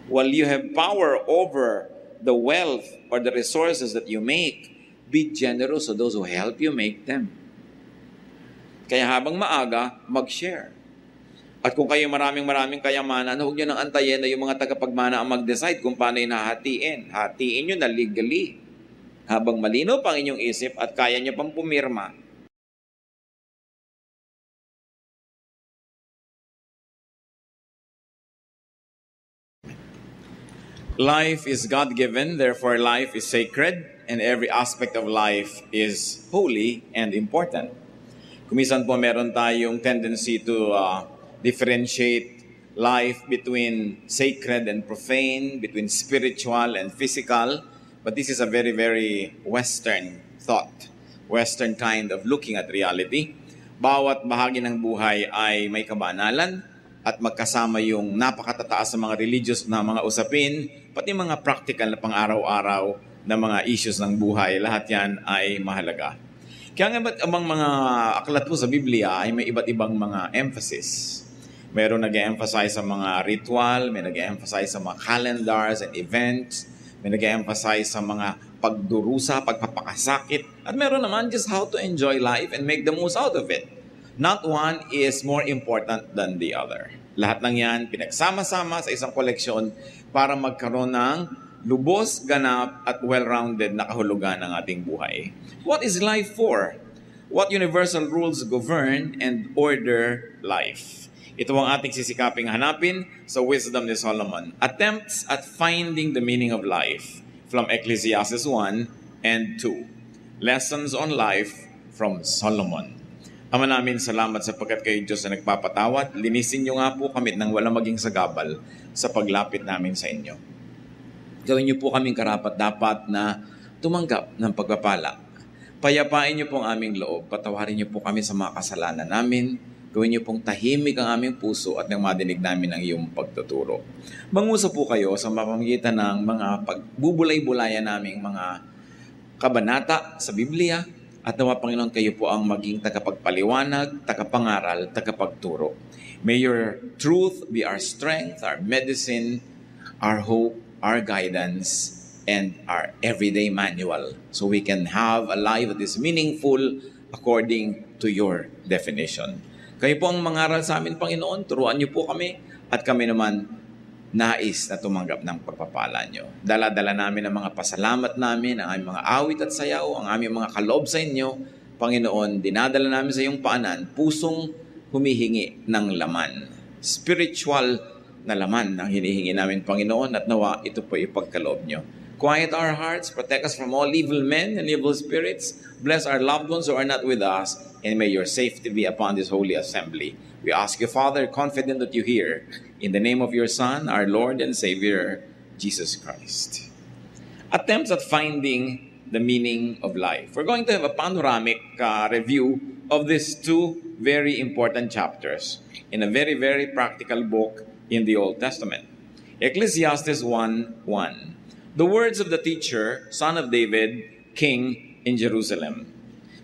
While you have power over the wealth or the resources that you make, be generous to those who help you make them. Kaya habang maaga, mag-share. At kung kayo maraming kayamanan, huwag nyo nang antayin na yung mga tagapagmana ang mag-decide kung paano hahatiin. Hatiin nyo na legally. Habang malinaw pang inyong isip at kaya nyo pang pumirma. Life is God-given, therefore life is sacred, and every aspect of life is holy and important. Kumisan po meron tayong tendency to differentiate life between sacred and profane, between spiritual and physical. But this is a very, very Western thought, Western kind of looking at reality. Bawat bahagi ng buhay ay may kabanalan at magkasama yung napakatataas sa mga religious na mga usapin, pati mga practical na pang-araw-araw na mga issues ng buhay. Lahat yan ay mahalaga. Kaya nga amang mga aklat po sa Biblia ay may iba't ibang mga emphasis. Meron nag-emphasize sa mga ritual, may nag-emphasize sa mga calendars and events, may nag-emphasize sa mga pagdurusa, pagpapakasakit, at meron naman just how to enjoy life and make the most out of it. Not one is more important than the other. Lahat ng yan pinagsama-sama sa isang koleksyon para magkaroon ng lubos, ganap, at well-rounded na kahulugan ng ating buhay. What is life for? What universal rules govern and order life? Ito ang ating sisikaping hanapin sa Wisdom ni Solomon. Attempts at finding the meaning of life from Ecclesiastes 1 and 2. Lessons on life from Solomon. Ama namin, salamat sapagkat kayo Diyos na nagpapatawad. Linisin niyo nga po kami nang walang maging sagabal sa paglapit namin sa inyo. Gawin niyo po kaming karapat-dapat na tumanggap ng pagpapala. Payapain niyo po ang aming loob. Patawarin niyo po kami sa mga kasalanan namin. Gawin niyo pong tahimik ang aming puso at nang madinig namin ang iyong pagtuturo. Mangusap po kayo sa pamamagitan ng mga pagbubulay-bulayan naming mga kabanata sa Biblia at nawa Panginoon kayo po ang maging tagapagpaliwanag, tagapangaral, tagapagturo. May your truth be our strength, our medicine, our hope, our guidance, and our everyday manual so we can have a life that is meaningful according to your definition. Kayo po ang mangaral sa amin, Panginoon. Turuan niyo po kami at kami naman nais na tumanggap ng pagpapala niyo. Dala-dala namin ang mga pasalamat namin, ang aming mga awit at sayaw, ang aming mga kaloob sa inyo. Panginoon, dinadala namin sa iyong paanan, pusong humihingi ng laman. Spiritual na laman ang hinihingi namin, Panginoon, at nawa ito po ipagkaloob niyo. Quiet our hearts, protect us from all evil men and evil spirits. Bless our loved ones who are not with us, and may your safety be upon this holy assembly. We ask you, Father, confident that you hear, in the name of your Son, our Lord and Savior, Jesus Christ. Attempts at finding the meaning of life. We're going to have a panoramic review of these two very important chapters in a very, very practical book in the Old Testament. Ecclesiastes 1:1. The words of the teacher, son of David, king in Jerusalem.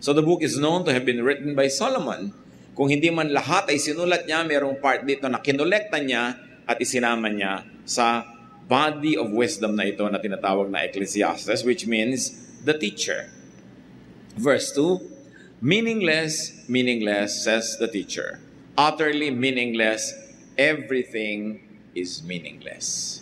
So the book is known to have been written by Solomon. Kung hindi man lahat ay sinulat niya, mayroong part dito na kinolekta niya at isinama niya sa body of wisdom na ito na tinatawag na Ecclesiastes, which means the teacher. Verse 2, meaningless, meaningless, says the teacher. Utterly meaningless, everything is meaningless.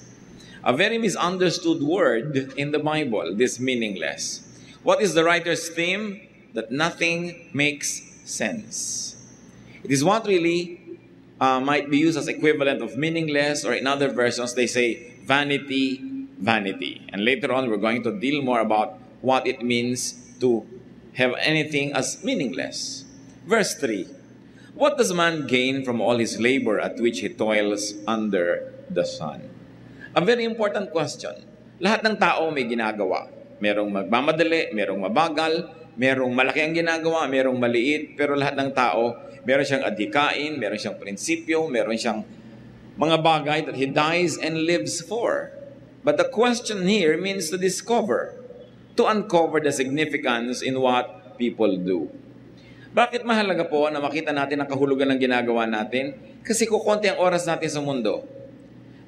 A very misunderstood word in the Bible, this meaningless. What is the writer's theme? That nothing makes sense. It is what really might be used as equivalent of meaningless, or in other versions they say vanity, vanity. And later on we're going to deal more about what it means to have anything as meaningless. Verse 3, what does man gain from all his labor at which he toils under the sun? A very important question. Lahat ng tao may ginagawa. Merong magmamadali, merong mabagal, merong malaki ang ginagawa, merong maliit, pero lahat ng tao, meron siyang adhikain, meron siyang prinsipyo, meron siyang mga bagay that he dies and lives for. But the question here means to discover, to uncover the significance in what people do. Bakit mahalaga po na makita natin ang kahulugan ng ginagawa natin? Kasi kukonti ang oras natin sa mundo.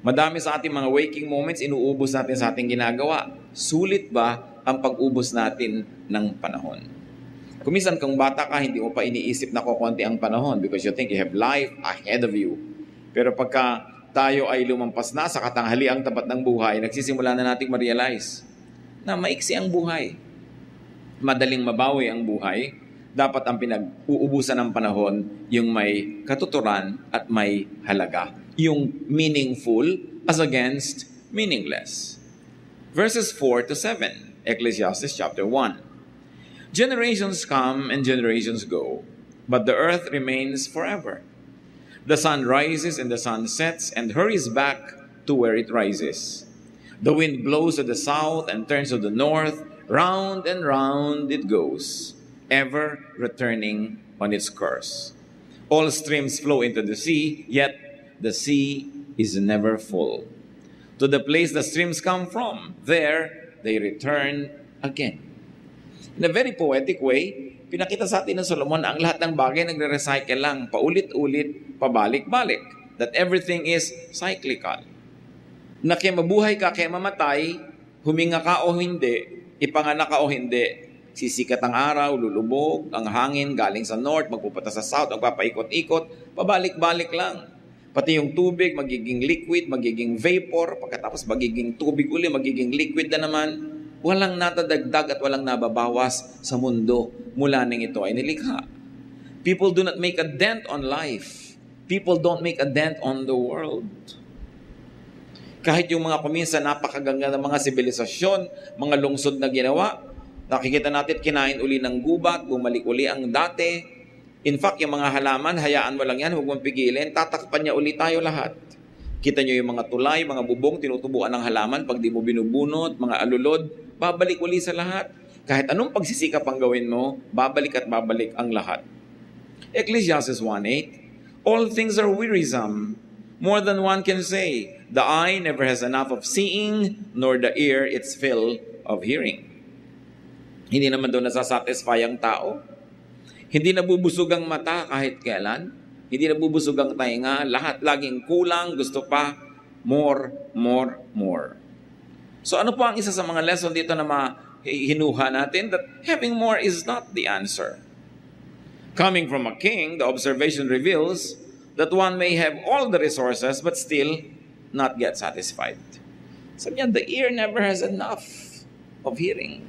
Madami sa ating mga waking moments, inuubos natin sa ating ginagawa. Sulit ba ang pag-ubos natin ng panahon? Kuminsan kung bata ka, hindi mo pa iniisip na kukunti ang panahon because you think you have life ahead of you. Pero pagka tayo ay lumampas na sa katanghaliang tapat ng buhay, nagsisimula na nating ma-realize na maiksi ang buhay. Madaling mabawi ang buhay. Dapat ang pinag-uubusan ng panahon yung may katuturan at may halaga. Yung meaningful as against meaningless. Verses 4 to 7, Ecclesiastes chapter 1. Generations come and generations go, but the earth remains forever. The sun rises and the sun sets and hurries back to where it rises. The wind blows to the south and turns to the north, round and round it goes, ever returning on its course. All streams flow into the sea, yet the sea is never full. To the place the streams come from, there they return again. In a very poetic way, pinakita sa atin ng Solomon na ang lahat ng bagay nagre-recycle lang, paulit-ulit, pabalik-balik. That everything is cyclical. Na kaya mabuhay ka, kaya mamatay, huminga ka o hindi, ipanganak ka o hindi, sisikat ang araw, lulubog, ang hangin galing sa north, magpupunta sa south, magpapaikot-ikot, pabalik-balik lang. Pati yung tubig, magiging liquid, magiging vapor, pagkatapos magiging tubig uli, magiging liquid na naman. Walang natadagdag at walang nababawas sa mundo mula nang ito ay nilikha. People do not make a dent on life. People don't make a dent on the world. Kahit yung mga kuminsan napakaganda ng mga sibilisasyon, mga lungsod na ginawa, nakikita natin kinain uli ng gubat, bumalik uli ang dati. In fact, yung mga halaman, hayaan mo lang yan, huwag mong pigilin, tatakpan niya uli tayo lahat. Kita nyo yung mga tulay, mga bubong, tinutubuan ng halaman, pag di mo binubunot, mga alulod, babalik uli sa lahat. Kahit anong pagsisikap ang gawin mo, babalik at babalik ang lahat. Ecclesiastes 1:8, all things are wearisome, more than one can say. The eye never has enough of seeing, nor the ear its fill of hearing. Hindi naman doon nasasatisfy ang tao. Hindi nabubusog ang mata kahit kailan. Hindi nabubusog ang tainga. Lahat laging kulang, gusto pa, more, more, more. So ano po ang isa sa mga lesson dito na hinuha natin? That having more is not the answer. Coming from a king, the observation reveals that one may have all the resources but still not get satisfied. Sabi niya, the ear never has enough of hearing.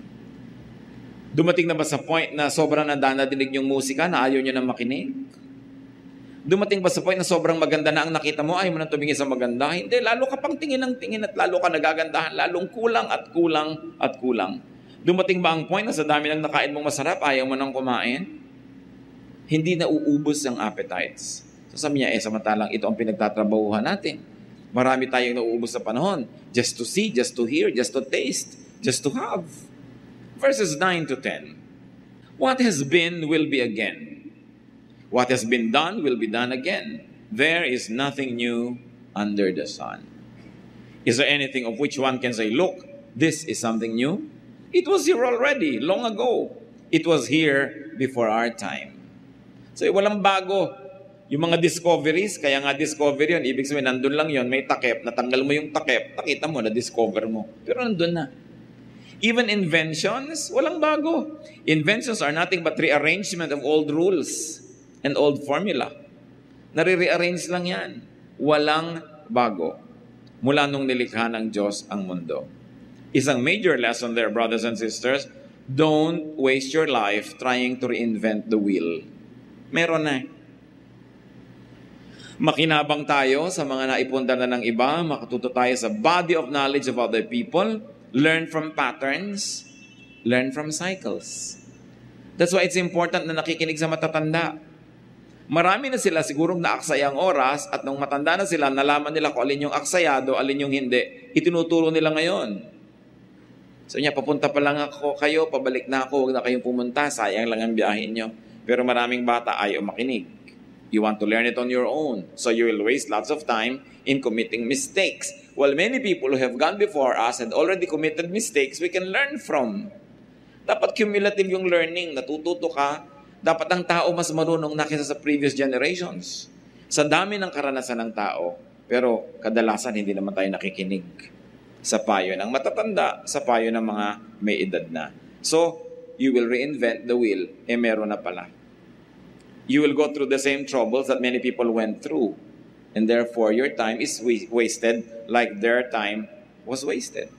Dumating na ba sa point na sobrang nadadinig yung musika na ayaw nyo na makinig? Dumating ba sa point na sobrang maganda na ang nakita mo, ayaw mo na tumingin sa maganda? Hindi, lalo ka pang tingin ng tingin at lalo ka nagagandahan, lalong kulang at kulang at kulang. Dumating ba ang point na sa dami ng nakain mong masarap, ayaw mo nang kumain? Hindi na uubos ang appetites. So sabi niya, samantalang ito ang pinagtatrabahuhan natin. Marami tayong nauubos sa panahon. Just to see, just to hear, just to taste, just to have. Verses 9 to 10. What has been will be again. What has been done will be done again. There is nothing new under the sun. Is there anything of which one can say, look, this is something new? It was here already, long ago. It was here before our time. So walang bago. Yung mga discoveries, kaya nga discovery yun, ibig sabihin, nandun lang yun, may takip, natanggal mo yung takip, nakita mo, na-discover mo. Pero nandun na. Even inventions, walang bago. Inventions are nothing but rearrangement of old rules and old formula. Nare-rearrange lang yan. Walang bago. Mula nung nilikha ng Diyos ang mundo. Isang major lesson there, brothers and sisters, don't waste your life trying to reinvent the wheel. Meron na. Makinabang tayo sa mga naipundar na ng iba, makatuto tayo sa body of knowledge of other people, learn from patterns, learn from cycles. That's why it's important na nakikinig sa matatanda. Marami na sila sigurong naaksaya ang oras at nung matanda na sila, nalaman nila kung alin yung aksayado, alin yung hindi. Itinuturo nila ngayon. So niya, papunta pa lang ako kayo, pabalik na ako, huwag na kayong pumunta, sayang lang ang biyahin nyo. Pero maraming bata ayaw makinig. You want to learn it on your own. So you will waste lots of time in committing mistakes. While many people who have gone before us had already committed mistakes, we can learn from. Dapat cumulative yung learning. Natututo ka. Dapat ang tao mas marunong na kaysa sa previous generations. Sa dami ng karanasan ng tao, Pero kadalasan hindi naman tayo nakikinig sa payo ng matatanda, sa payo ng mga may edad na. So, you will reinvent the wheel, meron na pala. You will go through the same troubles that many people went through. And therefore, your time is wasted like their time was wasted.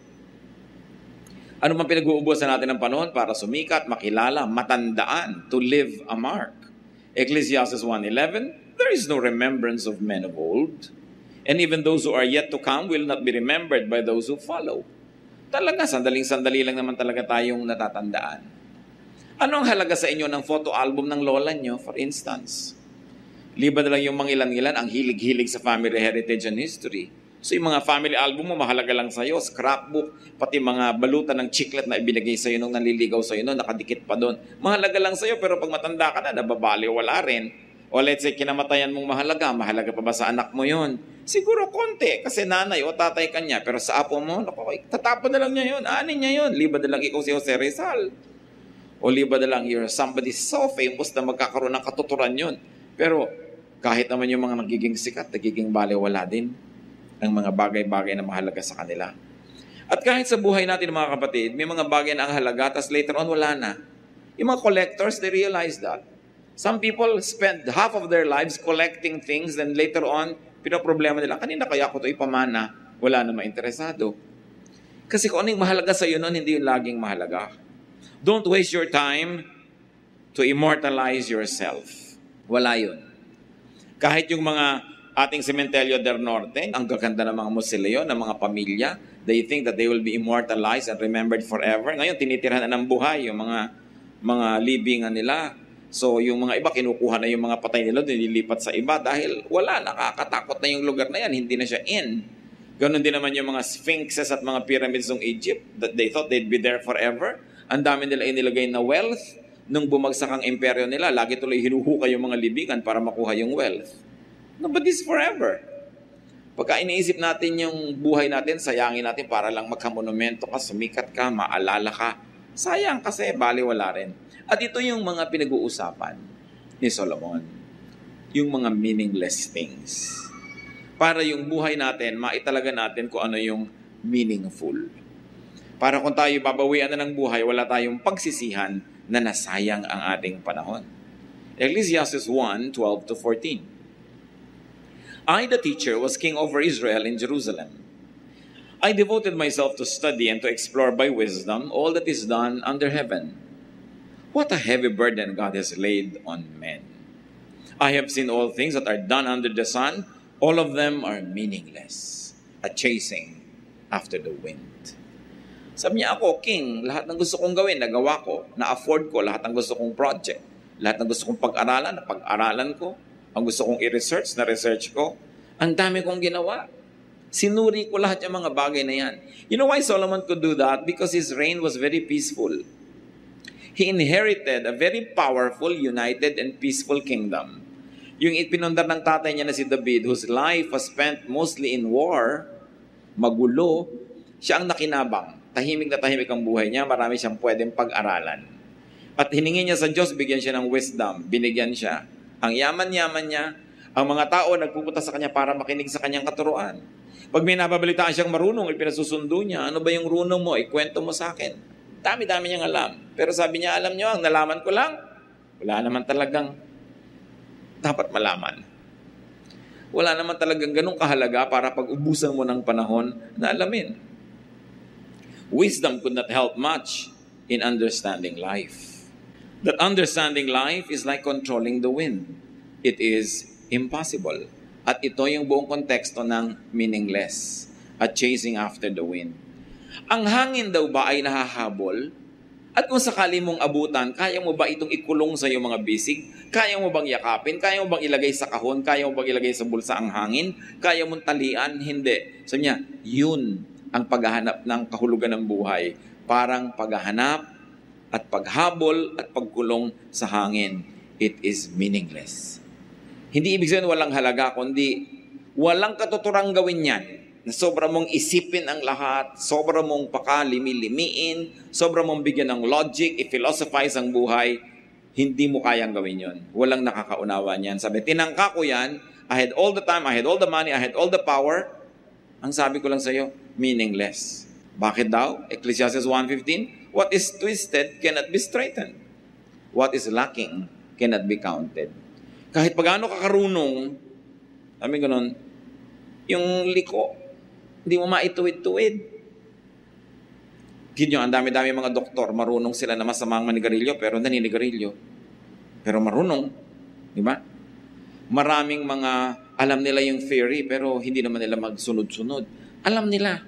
Ano man pinag-uubusan natin ng panahon para sumikat, makilala, matandaan, to leave a mark? Ecclesiastes 1:11, there is no remembrance of men of old. And even those who are yet to come will not be remembered by those who follow. Talaga, sandaling-sandali lang naman talaga tayong natatandaan. Ano ang halaga sa inyo ng photo album ng lola nyo, for instance? Liba na lang yung mga ilan-ilan ang hilig-hilig sa family heritage and history. So yung mga family album mo, mahalaga lang sa'yo, scrapbook, pati mga balutan ng chiclet na ibinigay sa'yo nung nanliligaw sa'yo nung nakadikit pa doon. Mahalaga lang sa'yo, pero pag matanda ka na, nababali, wala rin. O let's say, kinamatayan mong mahalaga pa ba sa anak mo yun? Siguro konti, kasi nanay o tatay ka niya, pero sa apo mo, tatapon na lang niya yun, anin niya yun, liba na lang ikaw si Jose Rizal. O liba na lang you're somebody so famous na magkakaroon ng katuturan yun. Pero kahit naman yung mga nagiging sikat, nagiging baliwala din ang mga bagay-bagay na mahalaga sa kanila. At kahit sa buhay natin mga kapatid, may mga bagay na ang halaga, tas later on wala na. Yung mga collectors, they realize that. Some people spend half of their lives collecting things, then later on, pinoproblema nila, kanina kaya ko ito ipamana, wala na mainteresado. Kasi kung anong mahalaga sa iyo noon, hindi yung laging mahalaga. Don't waste your time to immortalize yourself. Wala yun. Kahit yung mga ating Cementerio del Norte, ang gaganda ng mga musilyo, ng mga pamilya, they think that they will be immortalized and remembered forever. Ngayon, tinitirhan na ng buhay yung mga libingan nila. So, yung mga iba, kinukuha na yung mga patay nila, nililipat sa iba dahil wala, nakakatakot na yung lugar na yan, hindi na siya in. Ganon din naman yung mga sphinxes at mga pyramids ng Egypt, that they thought they'd be there forever. Ang dami nila inilagay na wealth. Nung bumagsak ang imperyo nila, lagi tuloy hinuhukay yung mga libingan para makuha yung wealth. No, but this forever. Pagka iniisip natin yung buhay natin, sayangin natin para lang magkamonumento ka, sumikat ka, maalala ka. Sayang kasi, baliwala rin. At ito yung mga pinag-uusapan ni Solomon. Yung mga meaningless things. Para yung buhay natin, maitalaga natin kung ano yung meaningful. Para kung tayo babawian na ng buhay, wala tayong pagsisihan na nasayang ang ating panahon. Ecclesiastes 1:12-14. I, the teacher, was king over Israel in Jerusalem. I devoted myself to study and to explore by wisdom all that is done under heaven. What a heavy burden God has laid on men. I have seen all things that are done under the sun. All of them are meaningless, a chasing after the wind. Sabi niya, ako, king, lahat ng gusto kong gawin, nagawa ko, na-afford ko, lahat ng gusto kong project, lahat ng gusto kong pag-aralan, napag-aralan ko, ang gusto kong i-research, na-research ko, ang dami kong ginawa. Sinuri ko lahat yung mga bagay na yan. You know why Solomon could do that? Because his reign was very peaceful. He inherited a very powerful, united, and peaceful kingdom. Yung ipinundar ng tatay niya na si David, whose life was spent mostly in war, magulo, siya ang nakinabang. Tahimik na tahimik ang buhay niya, marami siyang pwedeng pag-aralan. At hiningi niya sa Diyos, bigyan siya ng wisdom, binigyan siya. Ang yaman-yaman niya, ang mga tao nagpupunta sa kanya para makinig sa kanyang katuruan. Pag may nababalitaan siyang marunong, ipinasusundo niya, ano ba yung runong mo? Ikwento mo sa akin. Dami-dami niyang alam. Pero sabi niya, alam niyo, ang nalaman ko lang, wala naman talagang dapat malaman. Wala naman talagang ganung kahalaga para pag-ubusan mo ng panahon na alamin. Wisdom could not help much in understanding life. That understanding life is like controlling the wind. It is impossible. At ito yung buong konteksto ng meaningless at chasing after the wind. Ang hangin daw ba ay nahahabol? At kung sakali mong abutan, kaya mo ba itong ikulong sa iyong mga bisig? Kaya mo bang yakapin? Kaya mo bang ilagay sa kahon? Kaya mo bang ilagay sa bulsa ang hangin? Kaya mong talian? Hindi. Sabi niya, yun ang paghahanap ng kahulugan ng buhay. Parang paghahanap at paghabol at pagkulong sa hangin. It is meaningless. Hindi ibig sabihin walang halaga, kundi walang katuturang gawin yan. Na sobra mong isipin ang lahat, sobra mong pakalimi-limiin, sobra mong bigyan ng logic, i-philosophize ang buhay, hindi mo kayang gawin yon. Walang nakakaunawa niyan. Sabi, tinangka ko yan I had all the time, I had all the money, I had all the power. Ang sabi ko lang sa iyo, meaningless. Bakit daw? Ecclesiastes 1:15, what is twisted cannot be straightened. What is lacking cannot be counted. Kahit pagano ka karunong, sabi ganun, yung liko, hindi mo maituwid-tuwid. Ang dami-dami mga doktor, marunong sila na masamang manigarilyo, pero naninigarilyo. Pero marunong, di ba? Maraming mga, alam nila yung theory, pero hindi naman nila magsunod-sunod. Alam nila.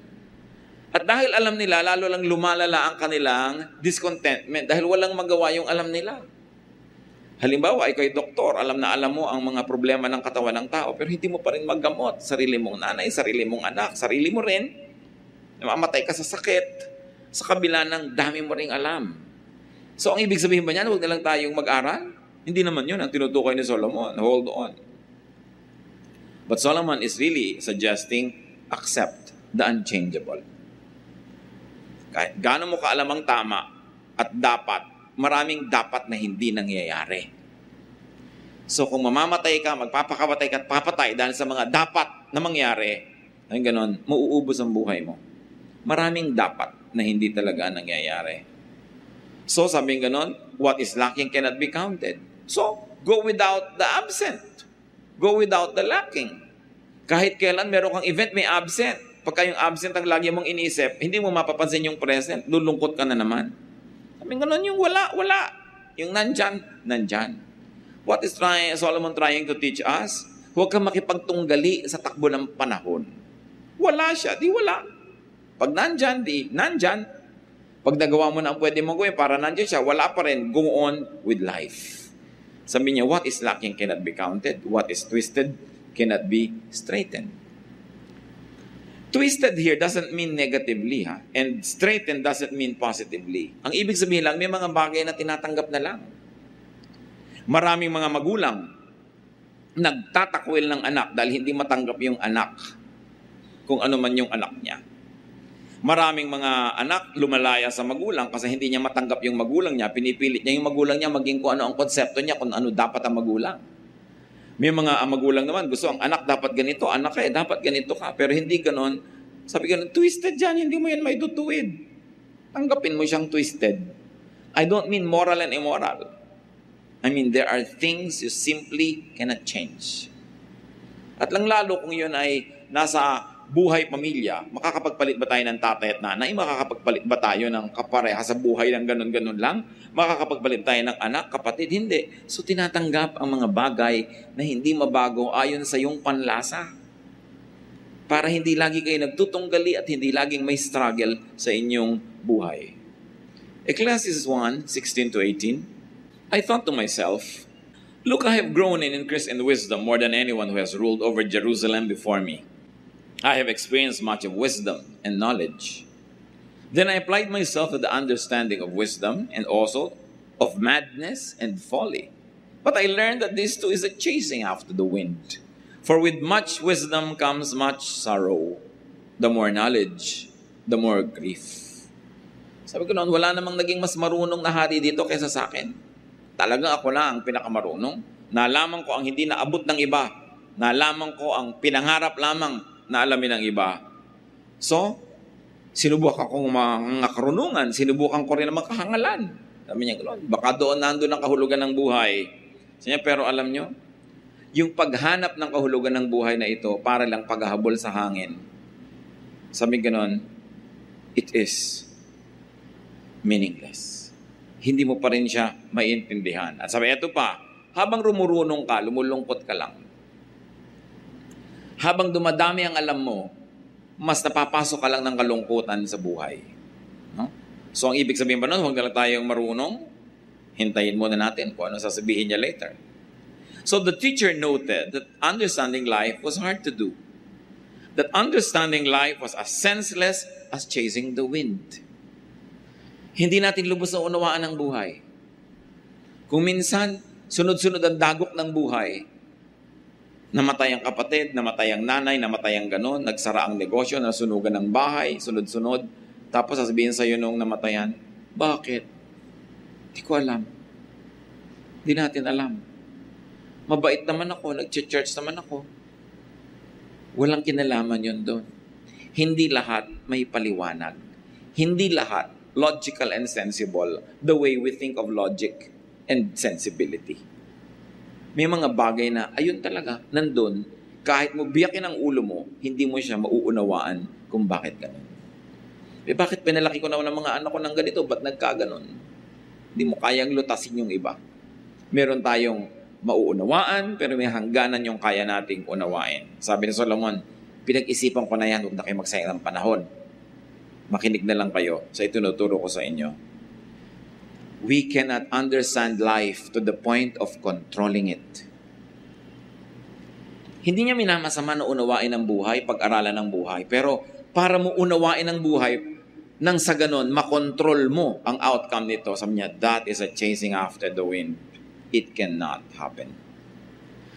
At dahil alam nila, lalo lang lumalala ang kanilang discontentment dahil walang magawa yung alam nila. Halimbawa, ikaw ay doktor, alam na alam mo ang mga problema ng katawan ng tao, pero hindi mo pa rin maggamot. Sarili mong nanay, sarili mong anak, sarili mo rin. Mamatay ka sa sakit. Sa kabila ng dami mo ring alam. So, ang ibig sabihin ba niyan, huwag na lang tayong mag-aral? Hindi naman yun ang tinutukoy ni Solomon. Hold on. But Solomon is really suggesting, accept the unchangeable. Kahit gaano mo kaalam ang tama at dapat, maraming dapat na hindi nangyayari. So, kung mamamatay ka, magpapakamatay ka at papatay dahil sa mga dapat na mangyari, ay ganon, mauubos ang buhay mo. Maraming dapat na hindi talaga nangyayari. So, sabing ganon, what is lacking cannot be counted. So, go without the absent. Go without the lacking. Kahit kailan meron kang event, may absent. Pagka yung absent ang lagi mong iniisip, hindi mo mapapansin yung present, lulungkot ka na naman. Sabing ganon, yung wala. Yung nandyan. What is Solomon trying to teach us? Huwag kang makipagtunggali sa takbo ng panahon. Wala siya, di wala. Pag nandyan, di nandyan. Pag nagawa mo na ang pwede mong gawin para nandyan siya, wala pa rin. Go on with life. Sabi niya, what is lacking cannot be counted. What is twisted cannot be straightened. Twisted here doesn't mean negatively, ha? And straightened doesn't mean positively. Ang ibig sabihin lang, may mga bagay na tinatanggap na lang. Maraming mga magulang nagtatakwil ng anak dahil hindi matanggap yung anak kung ano man yung anak niya. Maraming mga anak lumalaya sa magulang kasi hindi niya matanggap yung magulang niya. Pinipilit niya yung magulang niya maging kung ano ang konsepto niya, kung ano dapat ang magulang. May mga magulang naman, gusto ang anak dapat ganito, anak dapat ganito ka. Pero hindi ganon. Sabi ganon, twisted yan, hindi mo yan maitutuwid. Tanggapin mo siyang twisted. I don't mean moral and immoral. I mean, there are things you simply cannot change. At lang lalo kung yun ay nasa buhay pamilya, makakapagpalit ba tayo ng tatay at nanay? Makakapagpalit ba tayo ng kapareha sa buhay ng ganun-ganun lang? Makakapagpalit tayo ng anak, kapatid? Hindi. So tinatanggap ang mga bagay na hindi mabago ayon sa iyong panlasa. Para hindi lagi kayo nagtutunggali at hindi laging may struggle sa inyong buhay. Ecclesiastes 1:16-18, I thought to myself, look, I have grown in increase in wisdom more than anyone who has ruled over Jerusalem before me. I have experienced much of wisdom and knowledge. Then I applied myself to the understanding of wisdom and also of madness and folly. But I learned that this too is a chasing after the wind. For with much wisdom comes much sorrow. The more knowledge, the more grief. Sabi ko noon, wala namang naging mas marunong na hari dito kaysa sa akin. Talagang ako lang ang pinakamarunong. Nalaman ko ang hindi naabot ng iba. Nalaman ko ang pinangarap lamang na alamin ng iba. So, sinubukan akong mga karunungan, sinubukan ko rin ang makahangalan. Sabi niya, baka doon nandun ang kahulugan ng buhay. Sabi niya, pero alam nyo, yung paghanap ng kahulugan ng buhay na ito, para lang paghahabol sa hangin. Sabi ganon, it is meaningless. Hindi mo pa rin siya maiintindihan. At sabi, eto pa, habang rumurunong ka, lumulungkot ka lang. Habang dumadami ang alam mo, mas napapasok ka lang ng kalungkutan sa buhay. No? So, ang ibig sabihin ba nun, huwag na lang tayong marunong, hintayin muna natin kung ano sasabihin niya later. So, the teacher noted that understanding life was hard to do. That understanding life was as senseless as chasing the wind. Hindi natin lubos na unawaan ang buhay. Kung minsan, sunod-sunod ang dagok ng buhay, namatay ang kapatid, namatay ang nanay, namatay ang ganon, nagsara ang negosyo, nasunugan ng bahay, sunod-sunod. Tapos sasabihin sa iyo nung namatayan, bakit? Hindi ko alam. Hindi natin alam. Mabait naman ako, nag-church naman ako. Walang kinalaman yun doon. Hindi lahat may paliwanag. Hindi lahat logical and sensible the way we think of logic and sensibility. May mga bagay na, ayun talaga, nandun, kahit mo biyakin ang ulo mo, hindi mo siya mauunawaan kung bakit ganun. Bakit pinalaki ko naman ng mga anak ko ng ganito? Ba't nagkaganon? Hindi mo kayang lutasin yung iba. Meron tayong mauunawaan, pero may hangganan yung kaya nating unawain. Sabi ni Solomon, pinag-isipan ko na yan, huwag na kayo magsayang ng panahon. Makinig na lang kayo sa itinuturo ko sa inyo. We cannot understand life to the point of controlling it. Hindi niya minamasama na unawain ang buhay, pag-aralan ng buhay. Pero para mo unawain ang buhay, nang sa ganon, makontrol mo ang outcome nito. Sabi niya, that is a chasing after the wind. It cannot happen.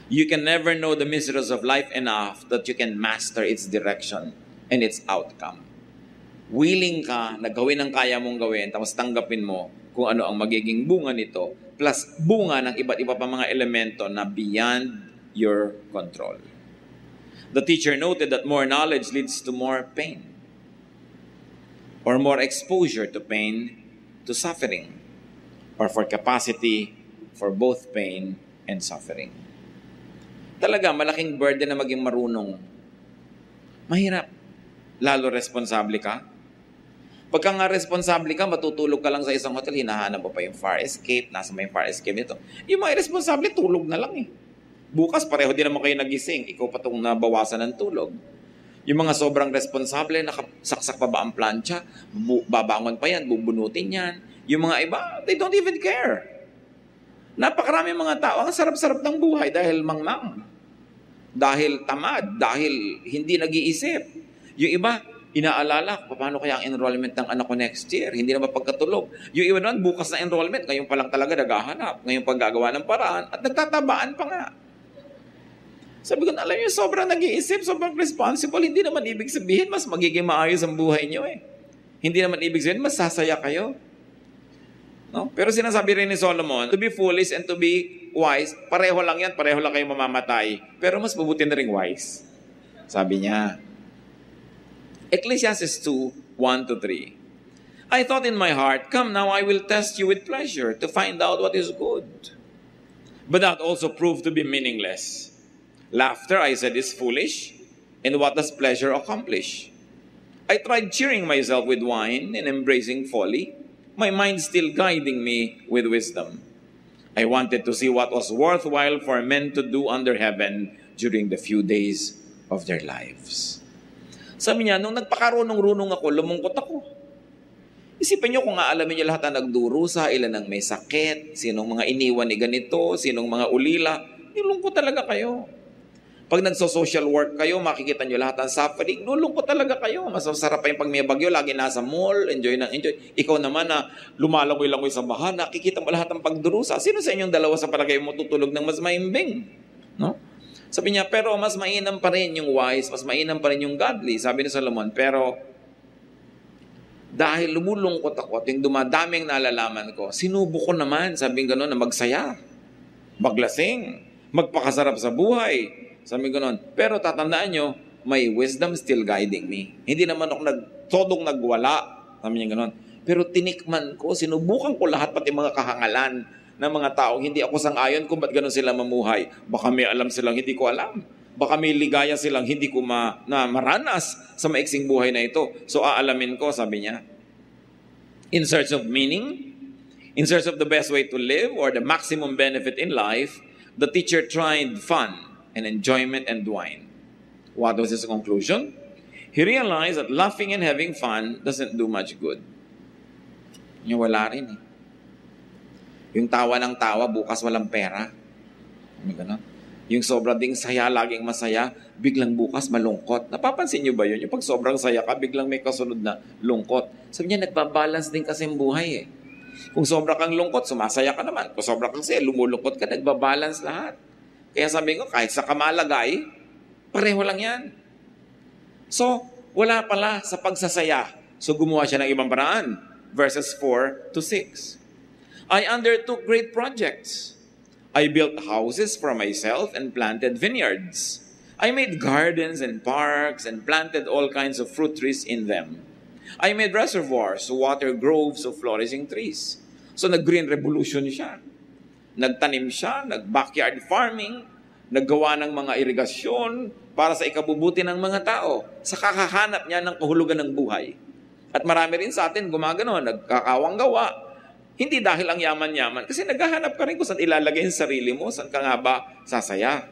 You can never know the mysteries of life enough that you can master its direction and its outcome. Willing ka na gawin ang kaya mong gawin, tapos tanggapin mo kung ano ang magiging bunga nito, plus bunga ng iba't iba pa mga elemento na beyond your control. The teacher noted that more knowledge leads to more pain, or more exposure to pain, to suffering, or for capacity for both pain and suffering. Talaga, malaking burden na maging marunong. Mahirap. Lalo responsable ka. Pagka nga responsable ka, matutulog ka lang sa isang hotel, hinahanap mo pa yung fire escape, nasa may fire escape nito. Yung mga irresponsable, tulog na lang eh. Bukas, pareho din naman kayo nagising, ikaw pa itong nabawasan ng tulog. Yung mga sobrang responsable, nakasaksak pa ba ang plancha, babangon pa yan, bubunutin yan. Yung mga iba, they don't even care. Napakarami mga tao, ang sarap-sarap ng buhay dahil mangmang. Dahil tamad, dahil hindi nag-iisip. Yung iba, inaalala, paano kaya ang enrollment ng anak ko next year? Hindi na mapagkatulog. Yung iba naman, bukas na enrollment, ngayon pa lang talaga naghahanap, ngayon paggagawa ng paraan, at nagtatabaan pa nga. Sabi ko, alam niyo, sobrang nag-iisip, sobrang responsible, hindi naman ibig sabihin, mas magiging maayos ang buhay niyo eh. Hindi naman ibig sabihin, mas sasaya kayo. No? Pero sinasabi rin ni Solomon, to be foolish and to be wise, pareho lang yan, pareho lang kayo mamamatay. Pero mas mabuti na rin wise. Sabi niya, Ecclesiastes 2, 1-3. I thought in my heart, come now, I will test you with pleasure to find out what is good. But that also proved to be meaningless. Laughter, I said, is foolish, and what does pleasure accomplish? I tried cheering myself with wine and embracing folly, my mind still guiding me with wisdom. I wanted to see what was worthwhile for men to do under heaven during the few days of their lives. Sabi niya, nung nagpakarunong-runong ako, lumungkot ako. Isipin niyo kung aalamin niyo lahat ang nagdurusa, ilan ang may sakit, sinong mga iniwan ni ganito, sinong mga ulila, nilungkot talaga kayo. Pag nagso-social work kayo, makikita niyo lahat ng suffering, nulungkot talaga kayo. Mas masarap pa yung pag may bagyo, lagi nasa mall, enjoy ng enjoy. Ikaw naman na lumalangoy-langoy sa baha, nakikita mo lahat ng pagdurusa. Sino sa inyong dalawa sa palagay mo tutulog ng mas maimbing? No? Sabi niya, pero mas mainam pa rin yung wise, mas mainam pa rin yung godly. Sabi ni Solomon, pero dahil lumulungkot ako at yung dumadaming nalalaman ko, sinubo ko naman, sabi gano'n, na magsaya, maglasing, magpakasarap sa buhay. Sabi gano'n, pero tatandaan nyo, may wisdom still guiding me. Hindi naman ako todong nagwala. Sabi niya gano'n. Pero tinikman ko, sinubukan ko lahat, pati mga kahangalan ng mga tao. Hindi ako sang-ayon kung ba't gano'n sila mamuhay. Baka may alam silang hindi ko alam. Baka may ligaya silang hindi ko maranas sa maiksing buhay na ito. So aalamin ko, sabi niya. In search of meaning, in search of the best way to live or the maximum benefit in life, the teacher tried fun and enjoyment and wine. What was his conclusion? He realized that laughing and having fun doesn't do much good. Yung wala rin eh. Yung tawa ng tawa, bukas walang pera. Yung sobrang ding saya, laging masaya, biglang bukas malungkot. Napapansin niyo ba yun? Yung pag sobrang saya ka, biglang may kasunod na lungkot. Sabi niya, nagbabalance din kasi ang buhay eh. Kung sobra kang lungkot, sumasaya ka naman. Kung sobra kang saya, lumulungkot ka, nagbabalance lahat. Kaya sabi ko, kahit sa kamalagay, pareho lang yan. So, wala pala sa pagsasaya. So, gumawa siya ng ibang paraan. Verses 4-6. I undertook great projects. I built houses for myself and planted vineyards. I made gardens and parks and planted all kinds of fruit trees in them. I made reservoirs to water groves of flourishing trees. So nag-green revolution siya. Nagtanim siya, nag-backyard farming, naggawa ng mga irigasyon para sa ikabubuti ng mga tao sa kakahanap niya ng kahulugan ng buhay. At marami rin sa atin gumagano, nagkakawang gawa. Hindi dahil ang yaman-yaman, kasi naghahanap ka rin kung saan ilalagay ang sarili mo, saan ka nga ba sasaya.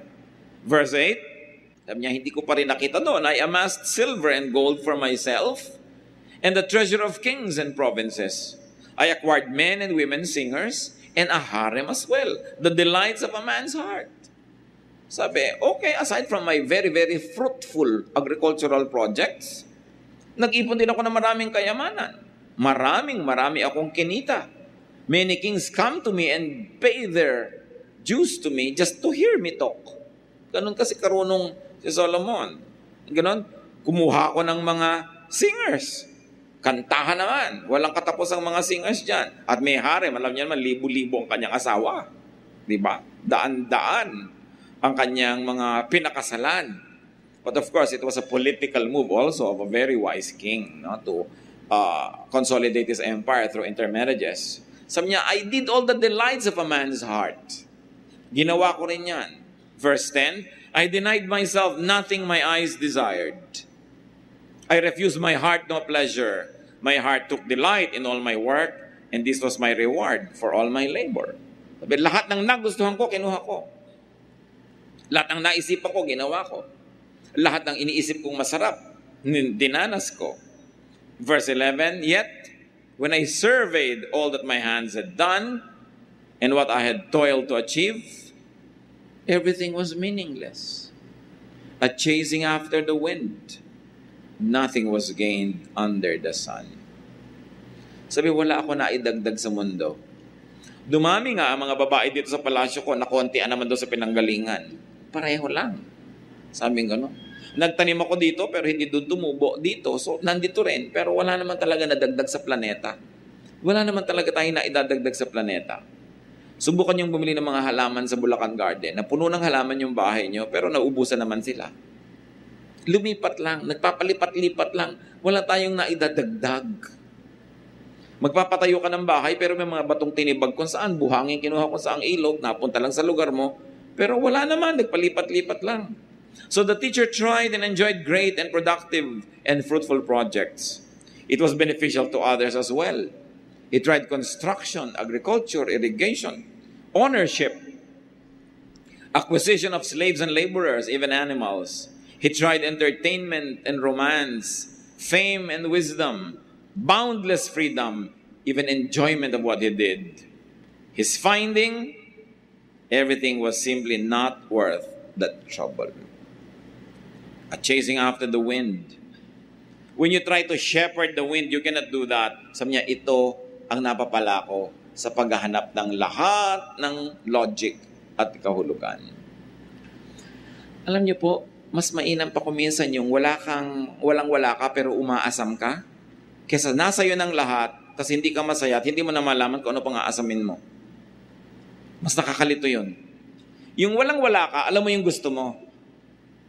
Verse 8, sabi niya, hindi ko pa rin nakita doon, I amassed silver and gold for myself and the treasure of kings and provinces. I acquired men and women singers and a harem as well, the delights of a man's heart. Sabi, okay, aside from my very, very fruitful agricultural projects, nag-ipon din ako ng maraming kayamanan. Marami akong kinita. Many kings come to me and pay their dues to me just to hear me talk. Ganun kasi karunong si Solomon. Ganun, kumuha ko ng mga singers. Kantahan naman. Walang katapos ang mga singers dyan. At may harem, alam niya naman, libo-libo ang kanyang asawa. Diba? Daan-daan ang kanyang mga pinakasalan. But of course, it was a political move also of a very wise king, no, to consolidate his empire through intermarriages. Sabi niya, I did all the delights of a man's heart. Ginawa ko rin yan. Verse 10, I denied myself nothing my eyes desired. I refused my heart no pleasure. My heart took delight in all my work, and this was my reward for all my labor. Sabi, lahat ng nagustuhan ko, kinuha ko. Lahat ng naisipan ko, ginawa ko. Lahat ng iniisip kong masarap, dinanas ko. Verse 11, yet, when I surveyed all that my hands had done and what I had toiled to achieve, everything was meaningless. A chasing after the wind. Nothing was gained under the sun. Sabi, wala ako naidagdag sa mundo. Dumami nga ang mga babae dito sa palasyo ko na kontian naman doon sa pinanggalingan. Pareho lang. Sabi nga, no? Nagtanim ako dito pero hindi doon tumubo dito. So, nandito rin pero wala naman talaga nadagdag sa planeta. Wala naman talaga tayong naidadagdag sa planeta. Subukan yung bumili ng mga halaman sa Bulacan Garden na puno ng halaman yung bahay nyo pero naubusan naman sila. Lumipat lang, nagpapalipat-lipat lang. Wala tayong naidadagdag. Magpapatayo ka ng bahay pero may mga batong tinibag kung saan, buhangin kinuha kung saan ilog, napunta lang sa lugar mo. Pero wala naman, nagpalipat-lipat lang. So the teacher tried and enjoyed great and productive and fruitful projects. It was beneficial to others as well. He tried construction, agriculture, irrigation, ownership, acquisition of slaves and laborers, even animals. He tried entertainment and romance, fame and wisdom, boundless freedom, even enjoyment of what he did. His finding, everything was simply not worth the trouble. A chasing after the wind. When you try to shepherd the wind, you cannot do that. Sabi niya, ito ang napapala ko sa paghahanap ng lahat ng logic at kahulugan. Alam niyo po, mas mainam pa kuminsan yung walang-wala ka pero umaasam ka. Kesa nasa iyo ng lahat, tas hindi ka masaya at hindi mo na malaman kung ano pang aasamin mo. Mas nakakalito yun. Yung walang-wala ka, alam mo yung gusto mo.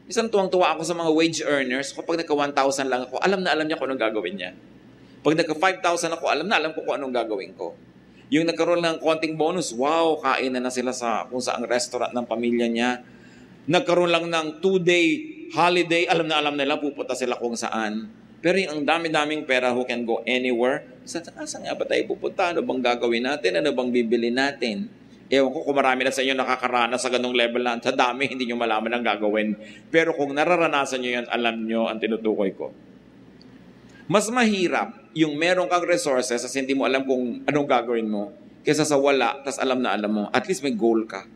Isang tuwang-tuwa ako sa mga wage earners. Kapag nagka-1,000 lang ako, alam na alam niya kung anong gagawin niya. Pag nagka-5,000 ako, alam na alam ko kung anong gagawin ko. Yung nagkaroon ng konting bonus, wow, kain na sila sa kung saang restaurant ng pamilya niya. Nagkaroon lang ng 2-day holiday, alam na alam nila, pupunta sila kung saan. Pero yung ang dami-daming pera who can go anywhere, saan nga ba tayo pupunta? Ano bang gagawin natin? Ano bang bibili natin? Ewan ko kung marami na sa inyo nakakaranas sa ganung level na sa dami, hindi nyo malaman ang gagawin. Pero kung nararanasan nyo yan, alam nyo ang tinutukoy ko. Mas mahirap yung meron kang resources as hindi mo alam kung anong gagawin mo kaysa sa wala, tas alam na alam mo. At least may goal ka.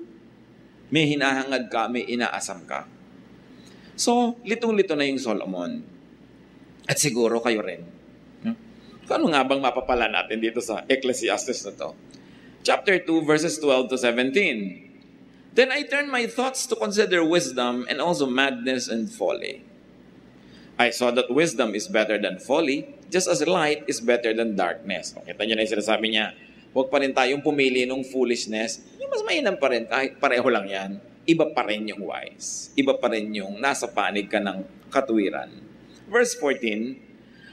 May hinahangad ka, may inaasam ka. So, litong-lito na yung Solomon. At siguro kayo rin. Ano nga bang mapapala natin dito sa Ecclesiastes na to? Chapter 2, verses 12 to 17. Then I turned my thoughts to consider wisdom and also madness and folly. I saw that wisdom is better than folly, just as light is better than darkness. O, kita nyo na yung sinasabi niya, huwag pa rin tayong pumili ng foolishness. Yung mas mainam pa rin, kahit pareho lang yan. iba pa rin yung wise. Iba pa rin yung nasa panig ka ng katuwiran. Verse 14,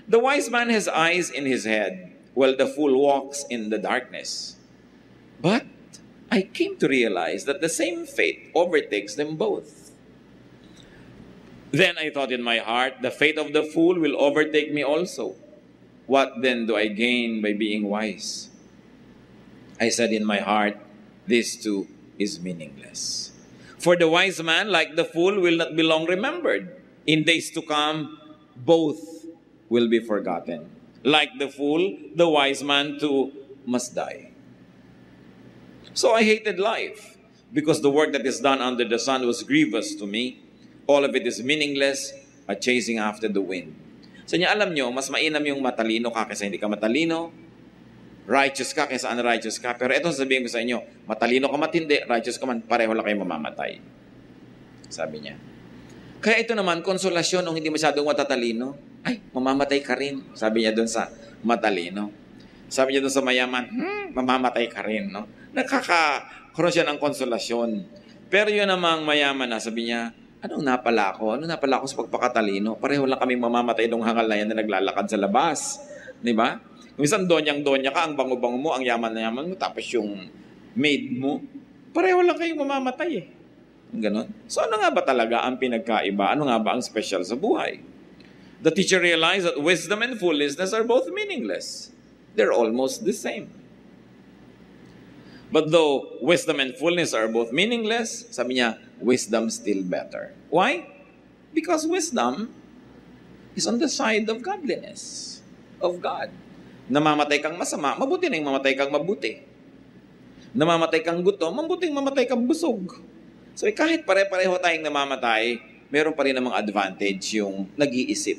the wise man has eyes in his head, while the fool walks in the darkness. But I came to realize that the same fate overtakes them both. Then I thought in my heart, the fate of the fool will overtake me also. What then do I gain by being wise? I said in my heart, this too is meaningless. For the wise man, like the fool, will not be long remembered. In days to come, both will be forgotten. Like the fool, the wise man too must die. So I hated life, because the work that is done under the sun was grievous to me. All of it is meaningless, a chasing after the wind. So niya, alam nyo, mas mainam yung matalino ka kaysa hindi ka matalino, righteous ka kaysa unrighteous ka. Pero ito sabihin ko sa inyo, matalino ka matindi, righteous ka man, pareho lang kayo mamamatay. Sabi niya. Kaya ito naman, konsolasyon nung hindi masyadong matatalino, ay, mamamatay ka rin. Sabi niya doon sa matalino. Sabi niya doon sa mayaman, mamamatay ka rin. No? Nakakaroon siya ng konsolasyon. Pero yun namang mayaman na, sabi niya, anong napala ko? Ano napala ko sa pagpakatalino? Pareho lang kaming mamamatay nung hangal na yan na naglalakad sa labas. Di ba? Minsan donyang-donya ka, ang bango-bango mo, ang yaman na yaman mo, tapos yung maid mo, pareho lang kayong mamamatay eh. Ganon. So ano nga ba talaga ang pinagkaiba? Ano nga ba ang special sa buhay? The teacher realized that wisdom and foolishness are both meaningless. They're almost the same. But though wisdom and foolishness are both meaningless, sabi niya, wisdom still better. Why? Because wisdom is on the side of godliness, of God. Namamatay kang masama, mabuti na yung mamatay kang mabuti. Namamatay kang gutom, mabuting mamatay kang busog. So kahit pare-pareho tayong namamatay, meron pa rin namang advantage yung nag-iisip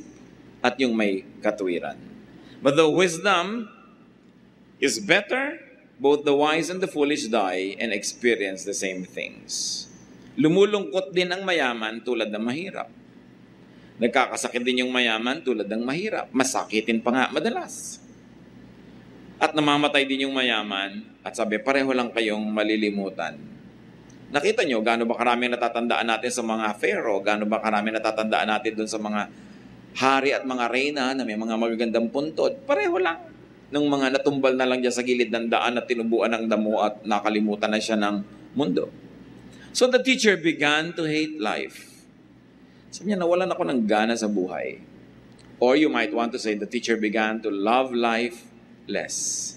at yung may katuwiran. But the wisdom is better, both the wise and the foolish die and experience the same things. Lumulungkot din ang mayaman tulad ng mahirap. Nagkakasakit din yung mayaman tulad ng mahirap. Masakitin pa nga madalas. At namamatay din yung mayaman at sabi, pareho lang kayong malilimutan. Nakita nyo, gaano ba karami natatandaan natin sa mga pharaoh? Gaano ba karami natatandaan natin dun sa mga hari at mga reyna na may mga magagandang puntod? Pareho lang. Nung mga natumbal na lang dyan sa gilid ng daan at tinubuan ng damo at nakalimutan na siya ng mundo. So the teacher began to hate life. Sabi niya, nawalan ako ng gana sa buhay. Or you might want to say, the teacher began to love life less.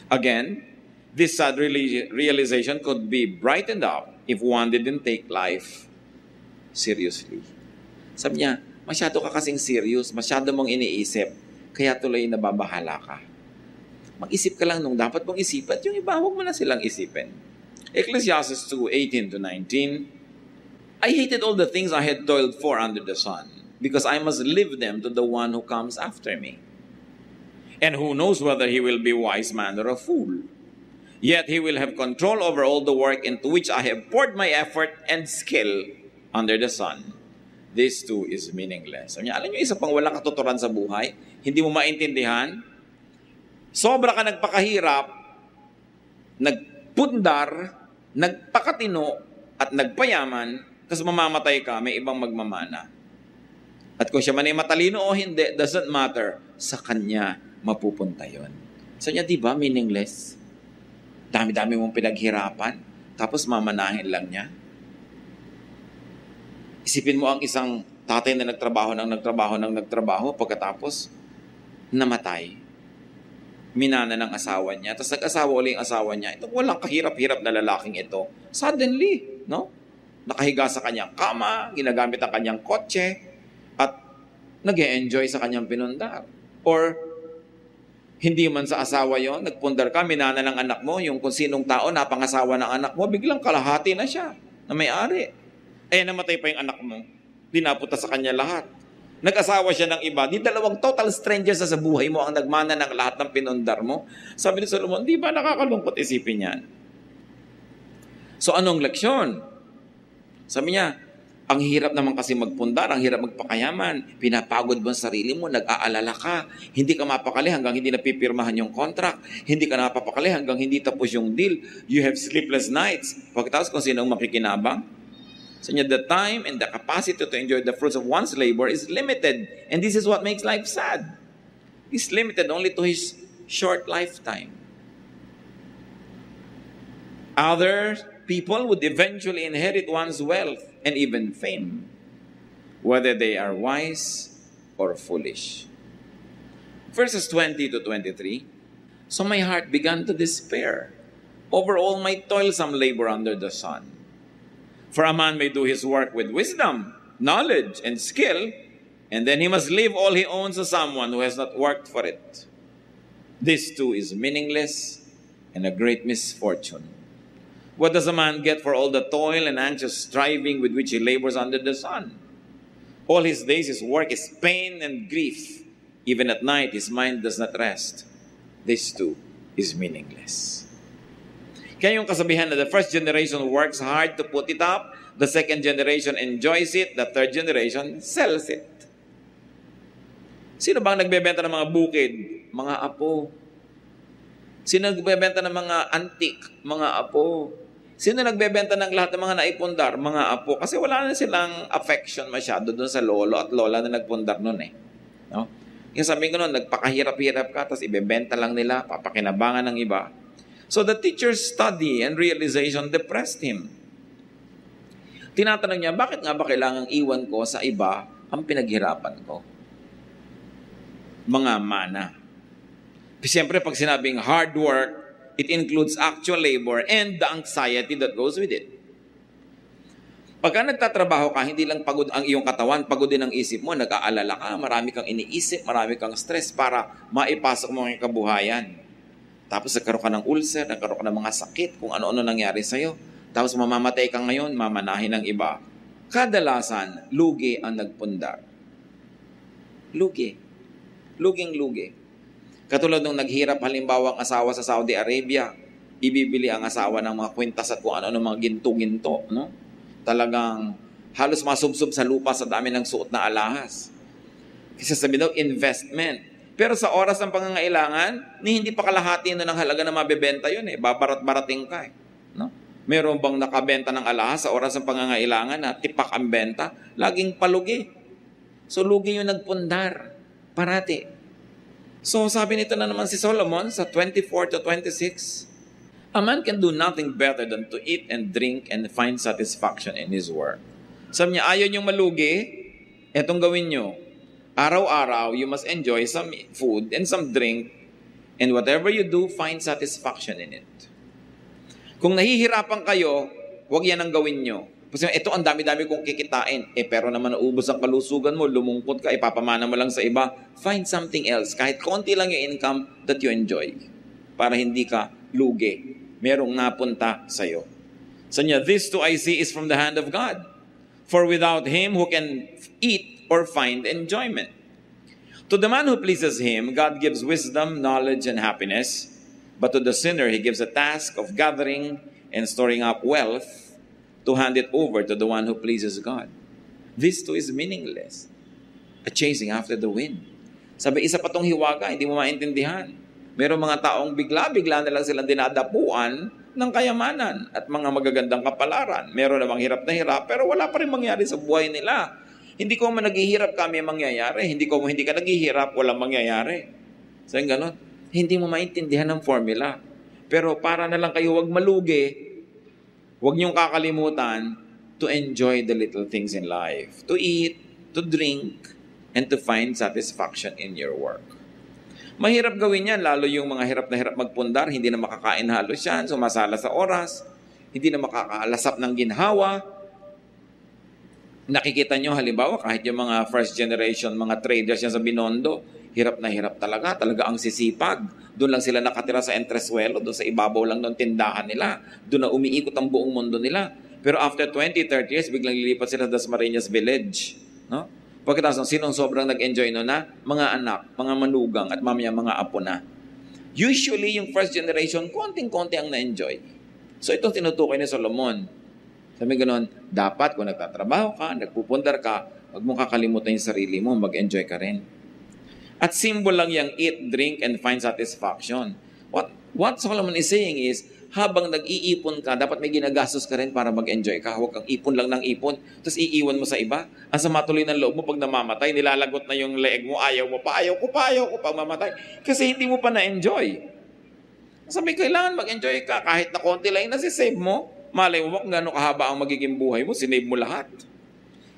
Again, this sad realization could be brightened up if one didn't take life seriously. Sabi niya, masyado ka kasing serious, masyado mong iniisip, kaya tuloy nababahala ka. Mag-isip ka lang nung dapat mong isipan, yung iba, huwag mo na silang isipin. Ecclesiastes 2:18-19, I hated all the things I had toiled for under the sun, because I must leave them to the one who comes after me. And who knows whether he will be a wise man or a fool. Yet he will have control over all the work into which I have poured my effort and skill under the sun. This too is meaningless. Sabi niya, alam niyo, isa pang walang katuturan sa buhay, hindi mo maintindihan, sobra ka nagpakahirap, nagpundar, nagpakatino, at nagpayaman, tapos mamamatay ka, may ibang magmamana. At kung siya man ay matalino o hindi, doesn't matter. Sa kanya mapupunta yun. So niya, di ba, meaningless? Dami-dami mong pinaghirapan, tapos mamanahin lang niya. Isipin mo ang isang tatay na nagtrabaho, pagkatapos namatay. Minana ng asawa niya, tapos nag-asawa ulit ang asawa niya. Ito walang kahirap-hirap na lalaking ito. Suddenly, no? Nakahiga sa kanyang kama, ginagamit ang kanyang kotse, at nag-e-enjoy sa kanyang pinundar. Or, hindi man sa asawa yon, nagpundar ka, minana ng anak mo, yung kung sinong tao, napangasawa ng anak mo, biglang kalahati na siya, na may-ari. Eh, namatay pa yung anak mo, dinaputa sa kanya lahat. Nag-asawa siya ng iba, di dalawang total strangers sa buhay mo ang nagmana ng lahat ng pinundar mo. Sabi ni Solomon, di ba nakakalungkot isipin yan? So anong leksyon? Sabi niya, ang hirap naman kasi magpundar, ang hirap magpakayaman, pinapagod mo ang sarili mo, nag-aalala ka, hindi ka mapakali hanggang hindi napipirmahan yung contract, hindi ka napapakali hanggang hindi tapos yung deal, you have sleepless nights. Pagkatapos kung sino ang makikinabang, So the time and the capacity to enjoy the fruits of one's labor is limited. And this is what makes life sad. He's limited only to his short lifetime. Other people would eventually inherit one's wealth and even fame, whether they are wise or foolish. Verses 20 to 23, so my heart began to despair over all my toilsome labor under the sun. For a man may do his work with wisdom, knowledge, and skill, and then he must leave all he owns to someone who has not worked for it. This too is meaningless and a great misfortune. What does a man get for all the toil and anxious striving with which he labors under the sun? All his days his work is pain and grief. Even at night his mind does not rest. This too is meaningless. Kaya yung kasabihan na the first generation works hard to put it up, the second generation enjoys it, the third generation sells it. Sino bang nagbebenta ng mga bukid? Mga apo. Sino nagbebenta ng mga antik? Mga apo. Sino nagbebenta ng lahat ng mga naipundar? Mga apo. Kasi wala na silang affection masyado doon sa lolo at lola na nagpundar noon eh. No? Yung sabi ko noon, nagpakahirap-hirap ka, tapos ibebenta lang nila, papakinabangan ng iba. So the teacher's study and realization depressed him. Tinatanong niya, bakit nga ba kailangang iwan ko sa iba ang pinaghirapan ko? Mga mana. Siyempre, pag sinabing hard work, it includes actual labor and the anxiety that goes with it. Pagka nagtatrabaho ka, hindi lang pagod ang iyong katawan, pagod din ang isip mo, nag-aalala ka, marami kang iniisip, marami kang stress para maipasok mo ang kabuhayan. Tapos nagkaroon ka ng ulcer, nagkaroon ka ng mga sakit, kung ano-ano nangyari sa'yo. Tapos mamamatay ka ngayon, mamanahin ng iba. Kadalasan, lugi ang nagpundar. Lugi. Luging-lugi. Katulad nung naghirap halimbawa ang asawa sa Saudi Arabia, ibibili ang asawa ng mga kwintas at kung ano-ano mga ginto-ginto. No? Talagang halos masubsob sa lupa sa dami ng suot na alahas. Kasi sabi daw, investment. Pero sa oras ng pangangailangan, hindi pa kalahati na ng halaga na mabebenta yun eh. Babarat-barating ka eh. No? Meron bang nakabenta ng alahas sa oras ng pangangailangan na tipak ang benta? Laging palugi. So lugi yung nagpundar. Parati. So sabi nito na naman si Solomon sa 24 to 26, a man can do nothing better than to eat and drink and find satisfaction in his work. Sabi niya, ayaw niyong malugi, etong gawin niyo. Araw-araw, you must enjoy some food and some drink, and whatever you do, find satisfaction in it. Kung nahihirapan kayo, huwag yan ang gawin nyo. Kasi ito, ang dami-dami kong kikitain. Pero naman naubos ang kalusugan mo, lumungkot ka, ipapamana mo lang sa iba. Find something else. Kahit konti lang yung income that you enjoy. Para hindi ka lugi. Merong napunta sa'yo. So niya, this too I see is from the hand of God. For without Him, who can eat or find enjoyment? To the man who pleases Him, God gives wisdom, knowledge, and happiness. But to the sinner, He gives a task of gathering and storing up wealth to hand it over to the one who pleases God. This too is meaningless. A chasing after the wind. Sabi, isa pa tong hiwaga, hindi mo maintindihan. Merong mga taong bigla-bigla na lang silang dinadapuan ng kayamanan at mga magagandang kapalaran. Meron namang hirap na hirap, pero wala pa rin mangyari sa buhay nila. Hindi ko man naghihirap kami mangyayari. Hindi ka naghihirap, walang mangyayari. So yung ganon, hindi mo maintindihan ng formula. Pero para na lang kayo wag malugi, huwag niyong kakalimutan to enjoy the little things in life. To eat, to drink, and to find satisfaction in your work. Mahirap gawin yan, lalo yung mga hirap na hirap magpundar, hindi na makakain halos yan, sumasala sa oras, hindi na makakalasap ng ginhawa. Nakikita nyo halimbawa, kahit yung mga first generation, mga traders yan sa Binondo, hirap na hirap talaga ang sisipag. Doon lang sila nakatira sa entresuelo, doon sa ibabaw lang ng tindahan nila. Doon na umiikot ang buong mundo nila. Pero after 20-30 years, biglang lilipat sila sa Dasmariñas Village. No? Pagkatapos, sinong sobrang nag-enjoy no na? Mga anak, mga manugang, at mamaya mga apo na. Usually, yung first generation, konting-konti ang na-enjoy. So, itong tinutukoy ni Solomon. Sabi ganoon, dapat kung nagtatrabaho ka, nagpupundar ka, huwag mong kakalimutan yung sarili mo, mag-enjoy ka rin. At symbol lang yung eat, drink, and find satisfaction. What Solomon is saying is, habang nag-iipon ka, dapat may ginagastos ka rin para mag-enjoy ka. Huwag kang ipon lang ng ipon, tapos iiwan mo sa iba. Ang sama tuloy ng loob mo pag namamatay, nilalagot na yung leeg mo, ayaw ko pa mamatay. Kasi hindi mo pa na-enjoy. Sabi, kailangan mag-enjoy ka. Kahit na konti lang yung nasisave mo, malay mo kung gano'ng kahaba ang magiging buhay mo, sinave mo lahat.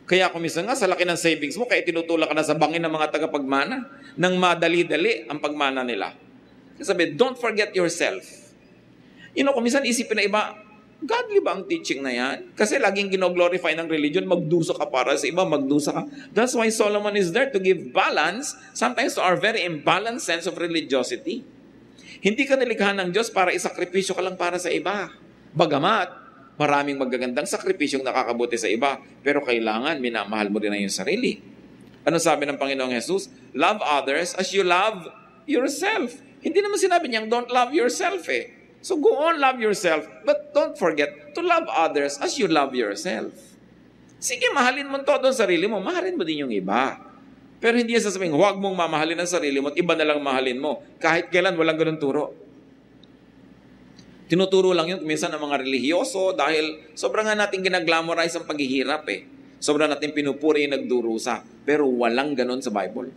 Kaya kumisan nga, sa laki ng savings mo, kaya tinutulak ka na sa bangin ng mga tagapagmana, nang madali-dali ang pagmana nila. Sabi, don't forget yourself. Kumisan isipin na iba, godly ba ang teaching na yan? Kasi laging gino-glorify ng religion, magdusa ka para sa iba, magdusa ka. That's why Solomon is there to give balance, sometimes to our very imbalanced sense of religiosity. Hindi ka nilikha ng Diyos para isakripisyo ka lang para sa iba. Bagamat, maraming magagandang sakripisyong nakakabuti sa iba, pero kailangan minamahal mo din ang iyong sarili. Ano sabi ng Panginoong Jesus? Love others as you love yourself. Hindi naman sinabi niyang don't love yourself eh. So go on, love yourself, but don't forget to love others as you love yourself. Sige, mahalin mo todo ang sarili mo, mahalin mo din yung iba. Pero hindi yan sasabihin, huwag mong mamahalin ang sarili mo at iba na lang mahalin mo. Kahit kailan, walang ganun turo. Tinuturo lang yun minsan ng mga relihiyoso dahil sobrang nga natin ginaglamorize ang paghihirap eh. Sobrang natin pinupuri yung nagdurusa. Pero walang ganun sa Bible.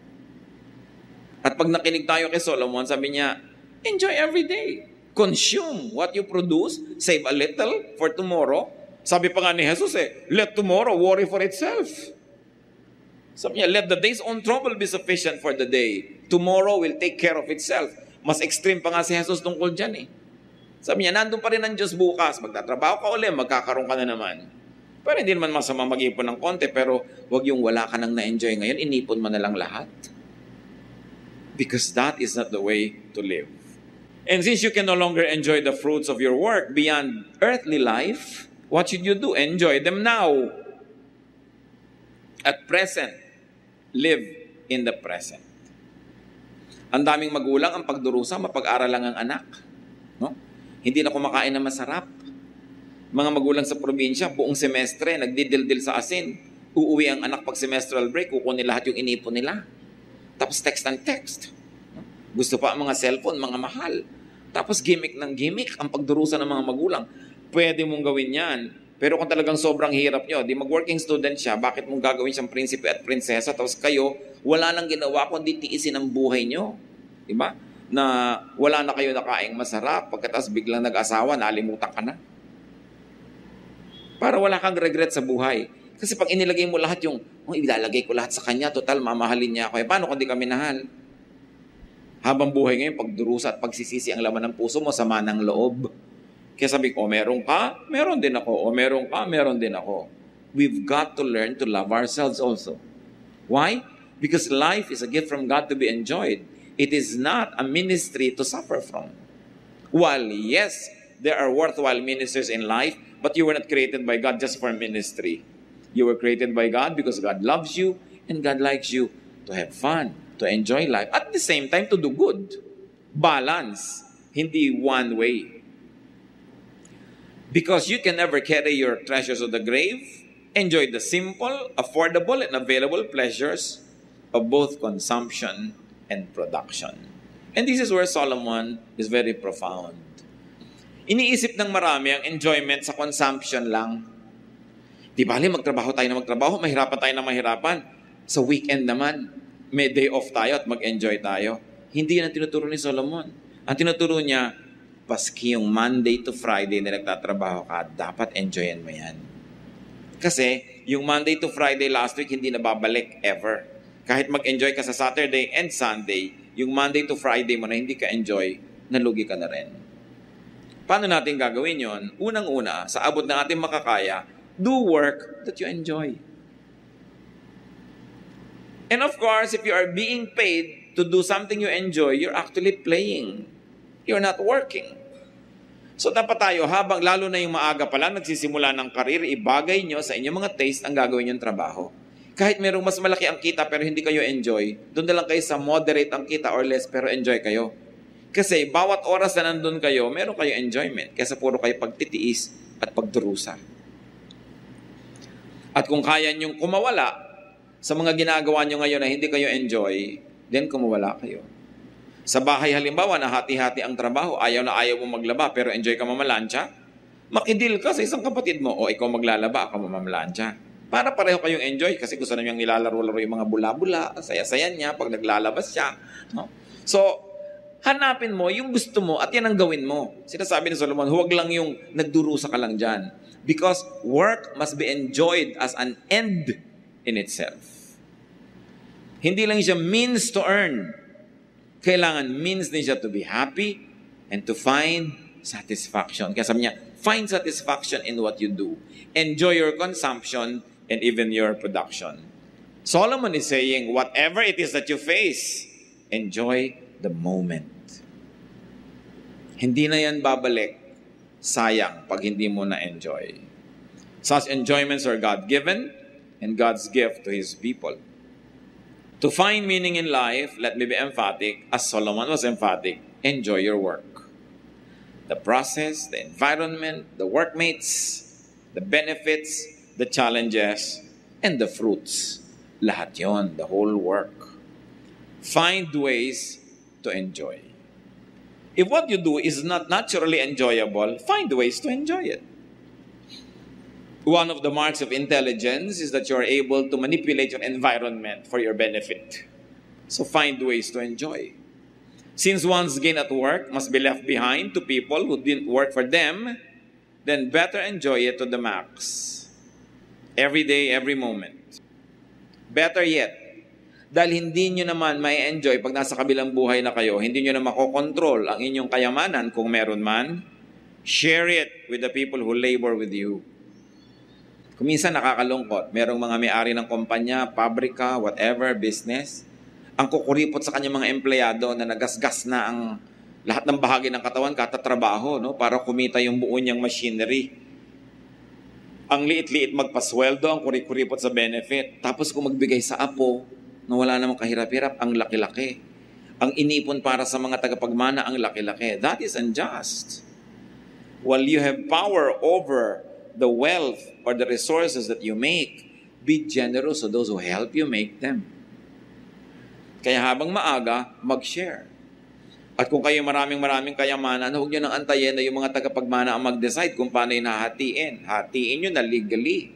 At pag nakinig tayo kay Solomon, sabi niya, enjoy every day. Consume what you produce, save a little for tomorrow. Sabi pa nga ni Jesus let tomorrow worry for itself. Sabi niya, let the day's own trouble be sufficient for the day. Tomorrow will take care of itself. Mas extreme pa nga si Jesus tungkol dyan eh. Sabi niya, nandun pa rin ang Diyos bukas. Magtatrabaho ka ulit, magkakaroon ka na naman. Pero hindi naman masama mag-ipon ng konti, pero wag yung wala ka nang na-enjoy ngayon, inipon mo na lang lahat. Because that is not the way to live. And since you can no longer enjoy the fruits of your work beyond earthly life, what should you do? Enjoy them now. At present, live in the present. Ang daming magulang ang pagdurusa, mapag-aral lang ang anak. No? Hindi na kumakain na masarap. Mga magulang sa probinsya, buong semestre, nagdidildil sa asin. Uuwi ang anak pag semestral break, kukunin lahat yung inipon nila. Tapos text and text. Gusto pa ang mga cellphone, mga mahal. Tapos gimmick ng gimmick ang pagdurusa ng mga magulang. Pwede mong gawin yan. Pero kung talagang sobrang hirap nyo, di mag-working student siya, bakit mong gagawin siyang prinsipe at prinsesa? Tapos kayo, wala nang ginawa kundi tiisin ang buhay nyo. Diba? Na wala na kayo nakaing masarap. Pagkatapos biglang nag-asawa, nalimutan ka na. Para wala kang regret sa buhay. Kasi pag inilagay mo lahat yung, ilalagay ko lahat sa kanya, total, mamahalin niya ako. Paano kung di kami nahal? Habang buhay ngayon, pagdurusa at pagsisisi ang laman ng puso mo, sama ng loob. Kaya sabi ko, meron ka, meron din ako. O meron ka, meron din ako. We've got to learn to love ourselves also. Why? Because life is a gift from God to be enjoyed. It is not a ministry to suffer from. While yes, there are worthwhile ministers in life, but you were not created by God just for ministry. You were created by God because God loves you and God likes you to have fun, to enjoy life, at the same time to do good. Balance, hindi one way. Because you can never carry your treasures to the grave, enjoy the simple, affordable, and available pleasures of both consumption and production. And this is where Solomon is very profound. Iniisip ng marami ang enjoyment sa consumption lang. Di bali, magtrabaho tayo na magtrabaho, mahirapan tayo na mahirapan. Sa weekend naman, may day off tayo at mag-enjoy tayo. Hindi yan ang tinuturo ni Solomon. Ang tinuturo niya, paski yung Monday to Friday na nagtatrabaho ka, dapat enjoyin mo yan. Kasi, yung Monday to Friday last week, hindi na babalik ever. Kahit mag-enjoy ka sa Saturday and Sunday, yung Monday to Friday mo na hindi ka enjoy, nalugi ka na rin. Paano natin gagawin yon? Unang-una, sa abot ng ating makakaya, do work that you enjoy. And of course, if you are being paid to do something you enjoy, you're actually playing. You're not working. So dapat tayo, habang lalo na yung maaga pa lang, nagsisimula ng karir, ibagay nyo sa inyong mga taste ang gagawin yung trabaho. Kahit merong mas malaki ang kita pero hindi kayo enjoy, doon na lang kayo sa moderate ang kita or less pero enjoy kayo. Kasi bawat oras na nandun kayo, meron kayo enjoyment. Kaysa puro kayo pagtitiis at pagdurusa. At kung kaya nyong kumawala sa mga ginagawa nyo ngayon na hindi kayo enjoy, then kumawala kayo. Sa bahay halimbawa, nahati-hati ang trabaho, ayaw na ayaw mo maglaba, pero enjoy ka mamalansya, makidil ka sa isang kapatid mo, o ikaw maglalaba, ako mamalansya. Para pareho kayong enjoy, kasi gusto na niyang nilalaro-laro yung mga bula-bula, saya-saya niya pag naglalabas siya. No? So, hanapin mo yung gusto mo at yan ang gawin mo. Sinasabi ni Solomon, huwag lang yung nagdurusa ka lang dyan. Because work must be enjoyed as an end in itself. Hindi lang siya means to earn. Kailangan means din siya to be happy and to find satisfaction. Kaya sabi niya, find satisfaction in what you do. Enjoy your consumption and even your production. Solomon is saying, whatever it is that you face, enjoy the moment. Hindi na yan babalik. Sayang pag hindi mo na-enjoy. Such enjoyments are God-given and God's gift to His people. To find meaning in life, let me be emphatic, as Solomon was emphatic, enjoy your work. The process, the environment, the workmates, the benefits, the challenges, and the fruits. Lahat yon, the whole work. Find ways to enjoy. If what you do is not naturally enjoyable, find ways to enjoy it. One of the marks of intelligence is that you are able to manipulate your environment for your benefit. So find ways to enjoy. Since one's gain at work must be left behind to people who didn't work for them, then better enjoy it to the max. Every day, every moment. Better yet, dahil hindi nyo naman may enjoy pag nasa kabilang buhay na kayo, hindi nyo na makokontrol ang inyong kayamanan kung meron man, share it with the people who labor with you. Kung minsan nakakalungkot, merong mga may-ari ng kumpanya, pabrika, whatever, business, ang kukuripot sa kanyang mga empleyado na nagasgas na ang lahat ng bahagi ng katawan katatrabaho, no? Para kumita yung buo niyang machinery. Ang liit-liit magpasweldo, ang kuripot sa benefit. Tapos kung magbigay sa apo, na wala namang kahirap-hirap, ang laki-laki. Ang inipon para sa mga tagapagmana, ang laki-laki. That is unjust. While you have power over the wealth or the resources that you make, be generous to those who help you make them. Kaya habang maaga, mag-share. At kung kayo maraming kayamanan, huwag nyo nang antayin na yung mga tagapagmana ang mag-decide kung paano yung hahatiin. Hatiin nyo na legally.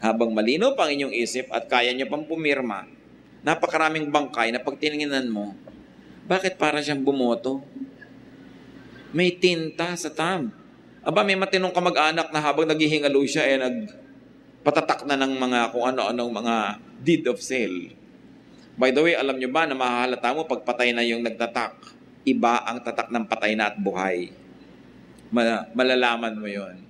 Habang malinaw pang inyong isip at kaya nyo pang pumirma, napakaraming bangkay na pag tiningnan mo, bakit para siyang bumoto? May tinta sa thumb. Aba, may matinong kamag-anak na habang naghihingalo siya, nagpatatak na ng mga kung ano-anong mga deed of sale. By the way, alam nyo ba na mahahalata mo pag patay na yung nagtatak? Iba ang tatak ng patay na at buhay. Malalaman mo yon.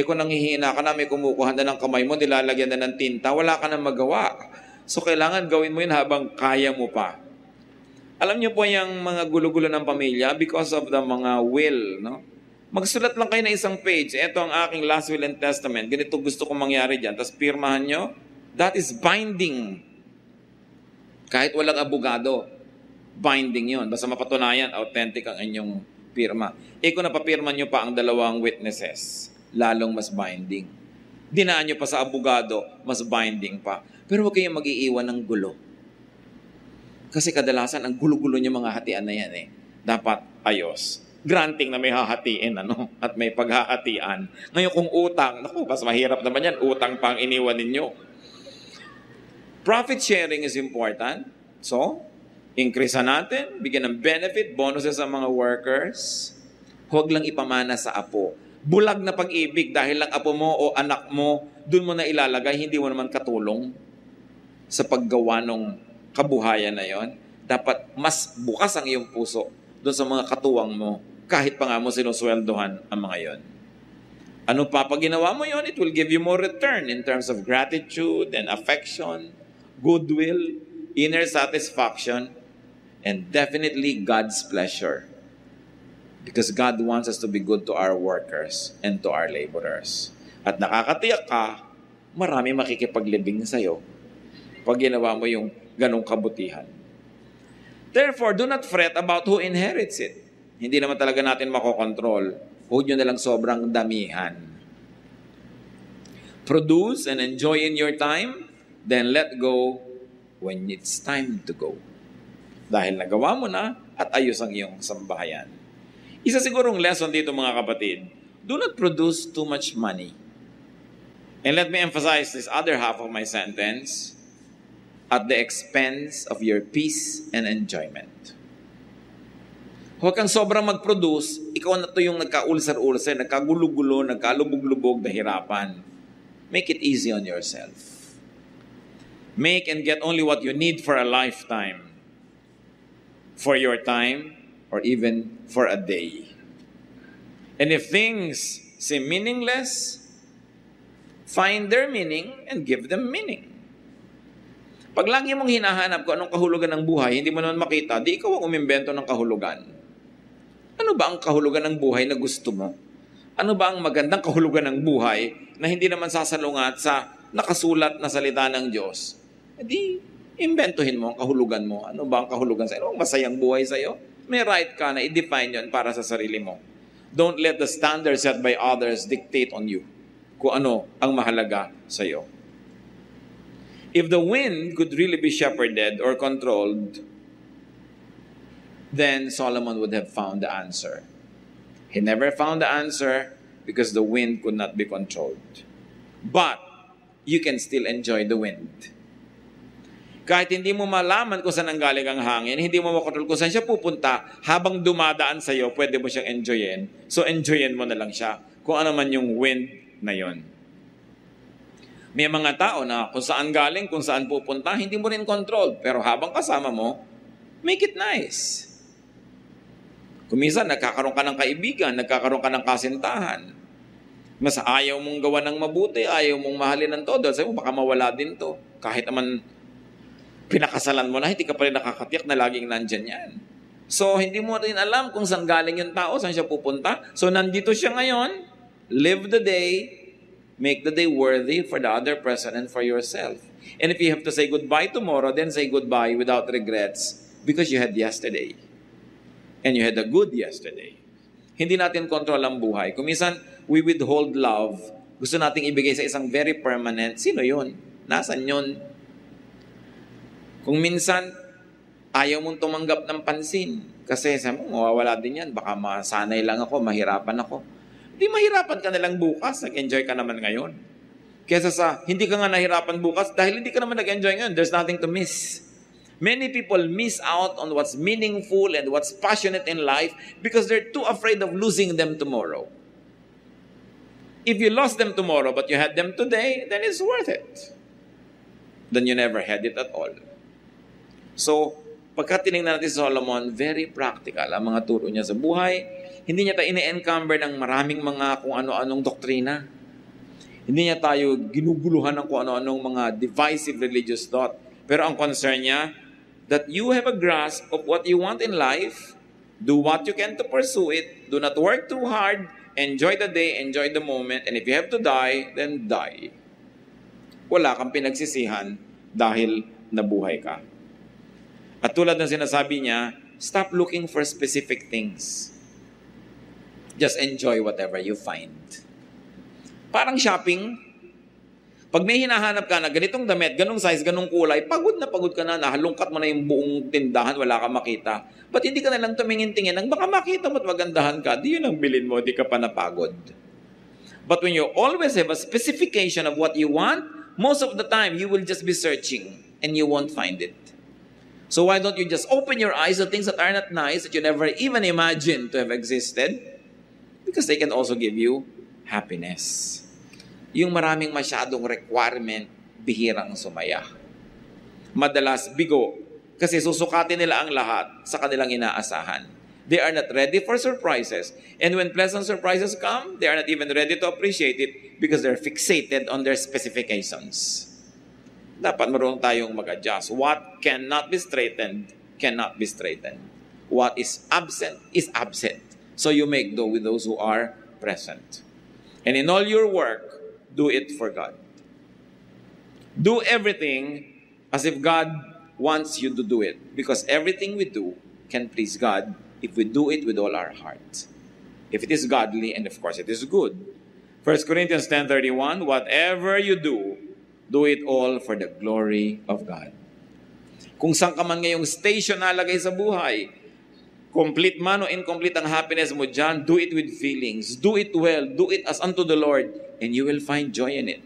Kung nanghihina ka na, may kumukuha na ng kamay mo, nilalagyan na ng tinta, wala ka na magawa. So, kailangan gawin mo yun habang kaya mo pa. Alam nyo po yung mga gulo-gulo ng pamilya because of the mga will, no? Magsulat lang kayo na isang page. Ito ang aking last will and testament. Ganito gusto kong mangyari dyan. Tapos pirmahan nyo. That is binding. Kahit walang abogado, binding yon. Basta mapatunayan, authentic ang inyong pirma. Kung napapirma nyo pa ang dalawang witnesses, lalong mas binding. Dinaan nyo pa sa abogado, mas binding pa. Pero huwag kayong mag-iiwan ng gulo. Kasi kadalasan, ang gulo-gulo nyo mga hatian na yan dapat ayos. Granting na may hahatiin, at may paghahatian. Ngayon kung utang, mas mahirap naman yan, utang pang iniwan ninyo. Profit sharing is important. So, increase natin, bigyan ng benefit, bonuses sa mga workers. Huwag lang ipamana sa apo. Bulag na pag-ibig dahil lang apo mo o anak mo, dun mo na ilalagay, hindi mo naman katulong sa paggawa ng kabuhayan na yon. Dapat mas bukas ang iyong puso doon sa mga katuwang mo, kahit pa nga mo sinusweldohan ang mga yon. Ano pa pag ginawa mo yon, it will give you more return in terms of gratitude and affection, goodwill, inner satisfaction, and definitely God's pleasure. Because God wants us to be good to our workers and to our laborers. At nakakatiyak ka, marami makikipaglibing sa'yo pag ginawa mo yung ganong kabutihan. Therefore, do not fret about who inherits it. Hindi naman talaga natin makokontrol. Huwag nyo nalang sobrang damihan. Produce and enjoy in your time, then let go when it's time to go. Dahil nagawa mo na at ayos ang iyong sambahayan. Isa sigurong lesson dito mga kapatid, do not produce too much money. And let me emphasize this other half of my sentence, at the expense of your peace and enjoyment. Huwag kang sobrang mag-produce, ikaw na to yung nagkaulsar-ulsar, nagkagulo-gulo, nagkalubog-lubog, nahirapan. Make it easy on yourself. Make and get only what you need for a lifetime, for your time, or even for a day. And if things seem meaningless, find their meaning and give them meaning. Pag lagi mong hinahanap kung anong kahulugan ng buhay, hindi mo naman makita, di ikaw ang umimbento ng kahulugan. Ano ba ang kahulugan ng buhay na gusto mo? Ano ba ang magandang kahulugan ng buhay na hindi naman sasalungat sa nakasulat na salita ng Diyos? Di, imbentohin mo ang kahulugan mo. Ano ba ang kahulugan sa'yo? Ano ang masayang buhay sa'yo? May right ka na i-define yun para sa sarili mo. Don't let the standards set by others dictate on you kung ano ang mahalaga sa'yo. If the wind could really be shepherded or controlled, then Solomon would have found the answer. He never found the answer because the wind could not be controlled. But you can still enjoy the wind. Kahit hindi mo malaman kung saan ang galing ang hangin, hindi mo makontrol kung saan siya pupunta, habang dumadaan sa'yo, pwede mo siyang enjoyin. So enjoyin mo na lang siya kung ano man yung wind na yon. May mga tao na kung saan galing, kung saan pupunta, hindi mo rin control. Pero habang kasama mo, make it nice. Kung minsan, nagkakaroon ka ng kaibigan, nagkakaroon ka ng kasintahan. Mas ayaw mong gawa ng mabuti, ayaw mong mahalin ng todo. Sabi mo, baka mawala din to. Kahit naman pinakasalan mo na, hindi ka pa rin nakakatiyak na laging nandyan yan. So, hindi mo rin alam kung saan galing yung tao, saan siya pupunta. So, nandito siya ngayon. Live the day. Make the day worthy for the other person and for yourself. And if you have to say goodbye tomorrow, then say goodbye without regrets because you had yesterday. And you had a good yesterday. Hindi natin kontrol ang buhay. Kung minsan, we withhold love. Gusto nating ibigay sa isang very permanent. Sino yun? Nasaan yun? Kung minsan, ayaw mong tumanggap ng pansin. Kasi sabi mo, mawawala din yan. Baka masanay lang ako, mahirapan ako. Hindi mahirapan ka nalang bukas. Nag-enjoy ka naman ngayon. Kesa sa, hindi ka nga nahirapan bukas dahil hindi ka naman nag-enjoy ngayon. There's nothing to miss. Many people miss out on what's meaningful and what's passionate in life because they're too afraid of losing them tomorrow. If you lost them tomorrow but you had them today, then it's worth it. Then you never had it at all. So, pagka tinignan natin si Solomon, very practical ang mga turo niya sa buhay. Hindi niya tayo ine-encumber ng maraming mga kung ano-anong doktrina. Hindi niya tayo ginuguluhan ng kung ano-anong mga divisive religious thought. Pero ang concern niya, that you have a grasp of what you want in life, do what you can to pursue it, do not work too hard, enjoy the day, enjoy the moment, and if you have to die, then die. Wala kang pinagsisihan dahil nabuhay ka. At tulad ng sinasabi niya, stop looking for specific things. Just enjoy whatever you find. Parang shopping. Pag may hinahanap ka na ganitong damit, ganong size, ganong kulay, pagod ka na, nahalungkat mo na yung buong tindahan, wala ka makita. Ba't hindi ka na lang tumingin-tingin? Ang baka makita mo at magandahan ka, di yun ang bilin mo, di ka pa napagod. But when you always have a specification of what you want, most of the time, you will just be searching and you won't find it. So why don't you just open your eyes to things that are not nice, that you never even imagined to have existed? Because they can also give you happiness. Yung maraming masyadong requirement, bihirang sumaya. Madalas bigo, kasi susukatin nila ang lahat sa kanilang inaasahan. They are not ready for surprises. And when pleasant surprises come, they are not even ready to appreciate it because they're fixated on their specifications. Dapat marunong tayong mag-adjust. What cannot be straightened, cannot be straightened. What is absent. So you make do with those who are present. And in all your work, do it for God. Do everything as if God wants you to do it. Because everything we do can please God if we do it with all our heart. If it is godly, and of course it is good. 1 Corinthians 10:31, whatever you do, do it all for the glory of God. Kung saan ka man ngayong station nalagay sa buhay, complete man o incomplete ang happiness mo dyan, do it with feelings. Do it well. Do it as unto the Lord. And you will find joy in it.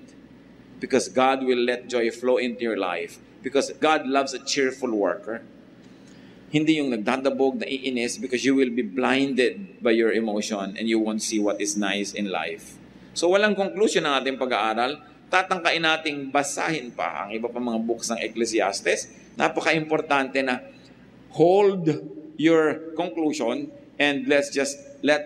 Because God will let joy flow into your life. Because God loves a cheerful worker. Hindi yung nagdadabog, naiinis, because you will be blinded by your emotion and you won't see what is nice in life. So walang conclusion ng ating pag-aaral. Tatangkain nating basahin pa ang iba pa mga books ng Ecclesiastes. Napaka-importante na hold your conclusion and let's just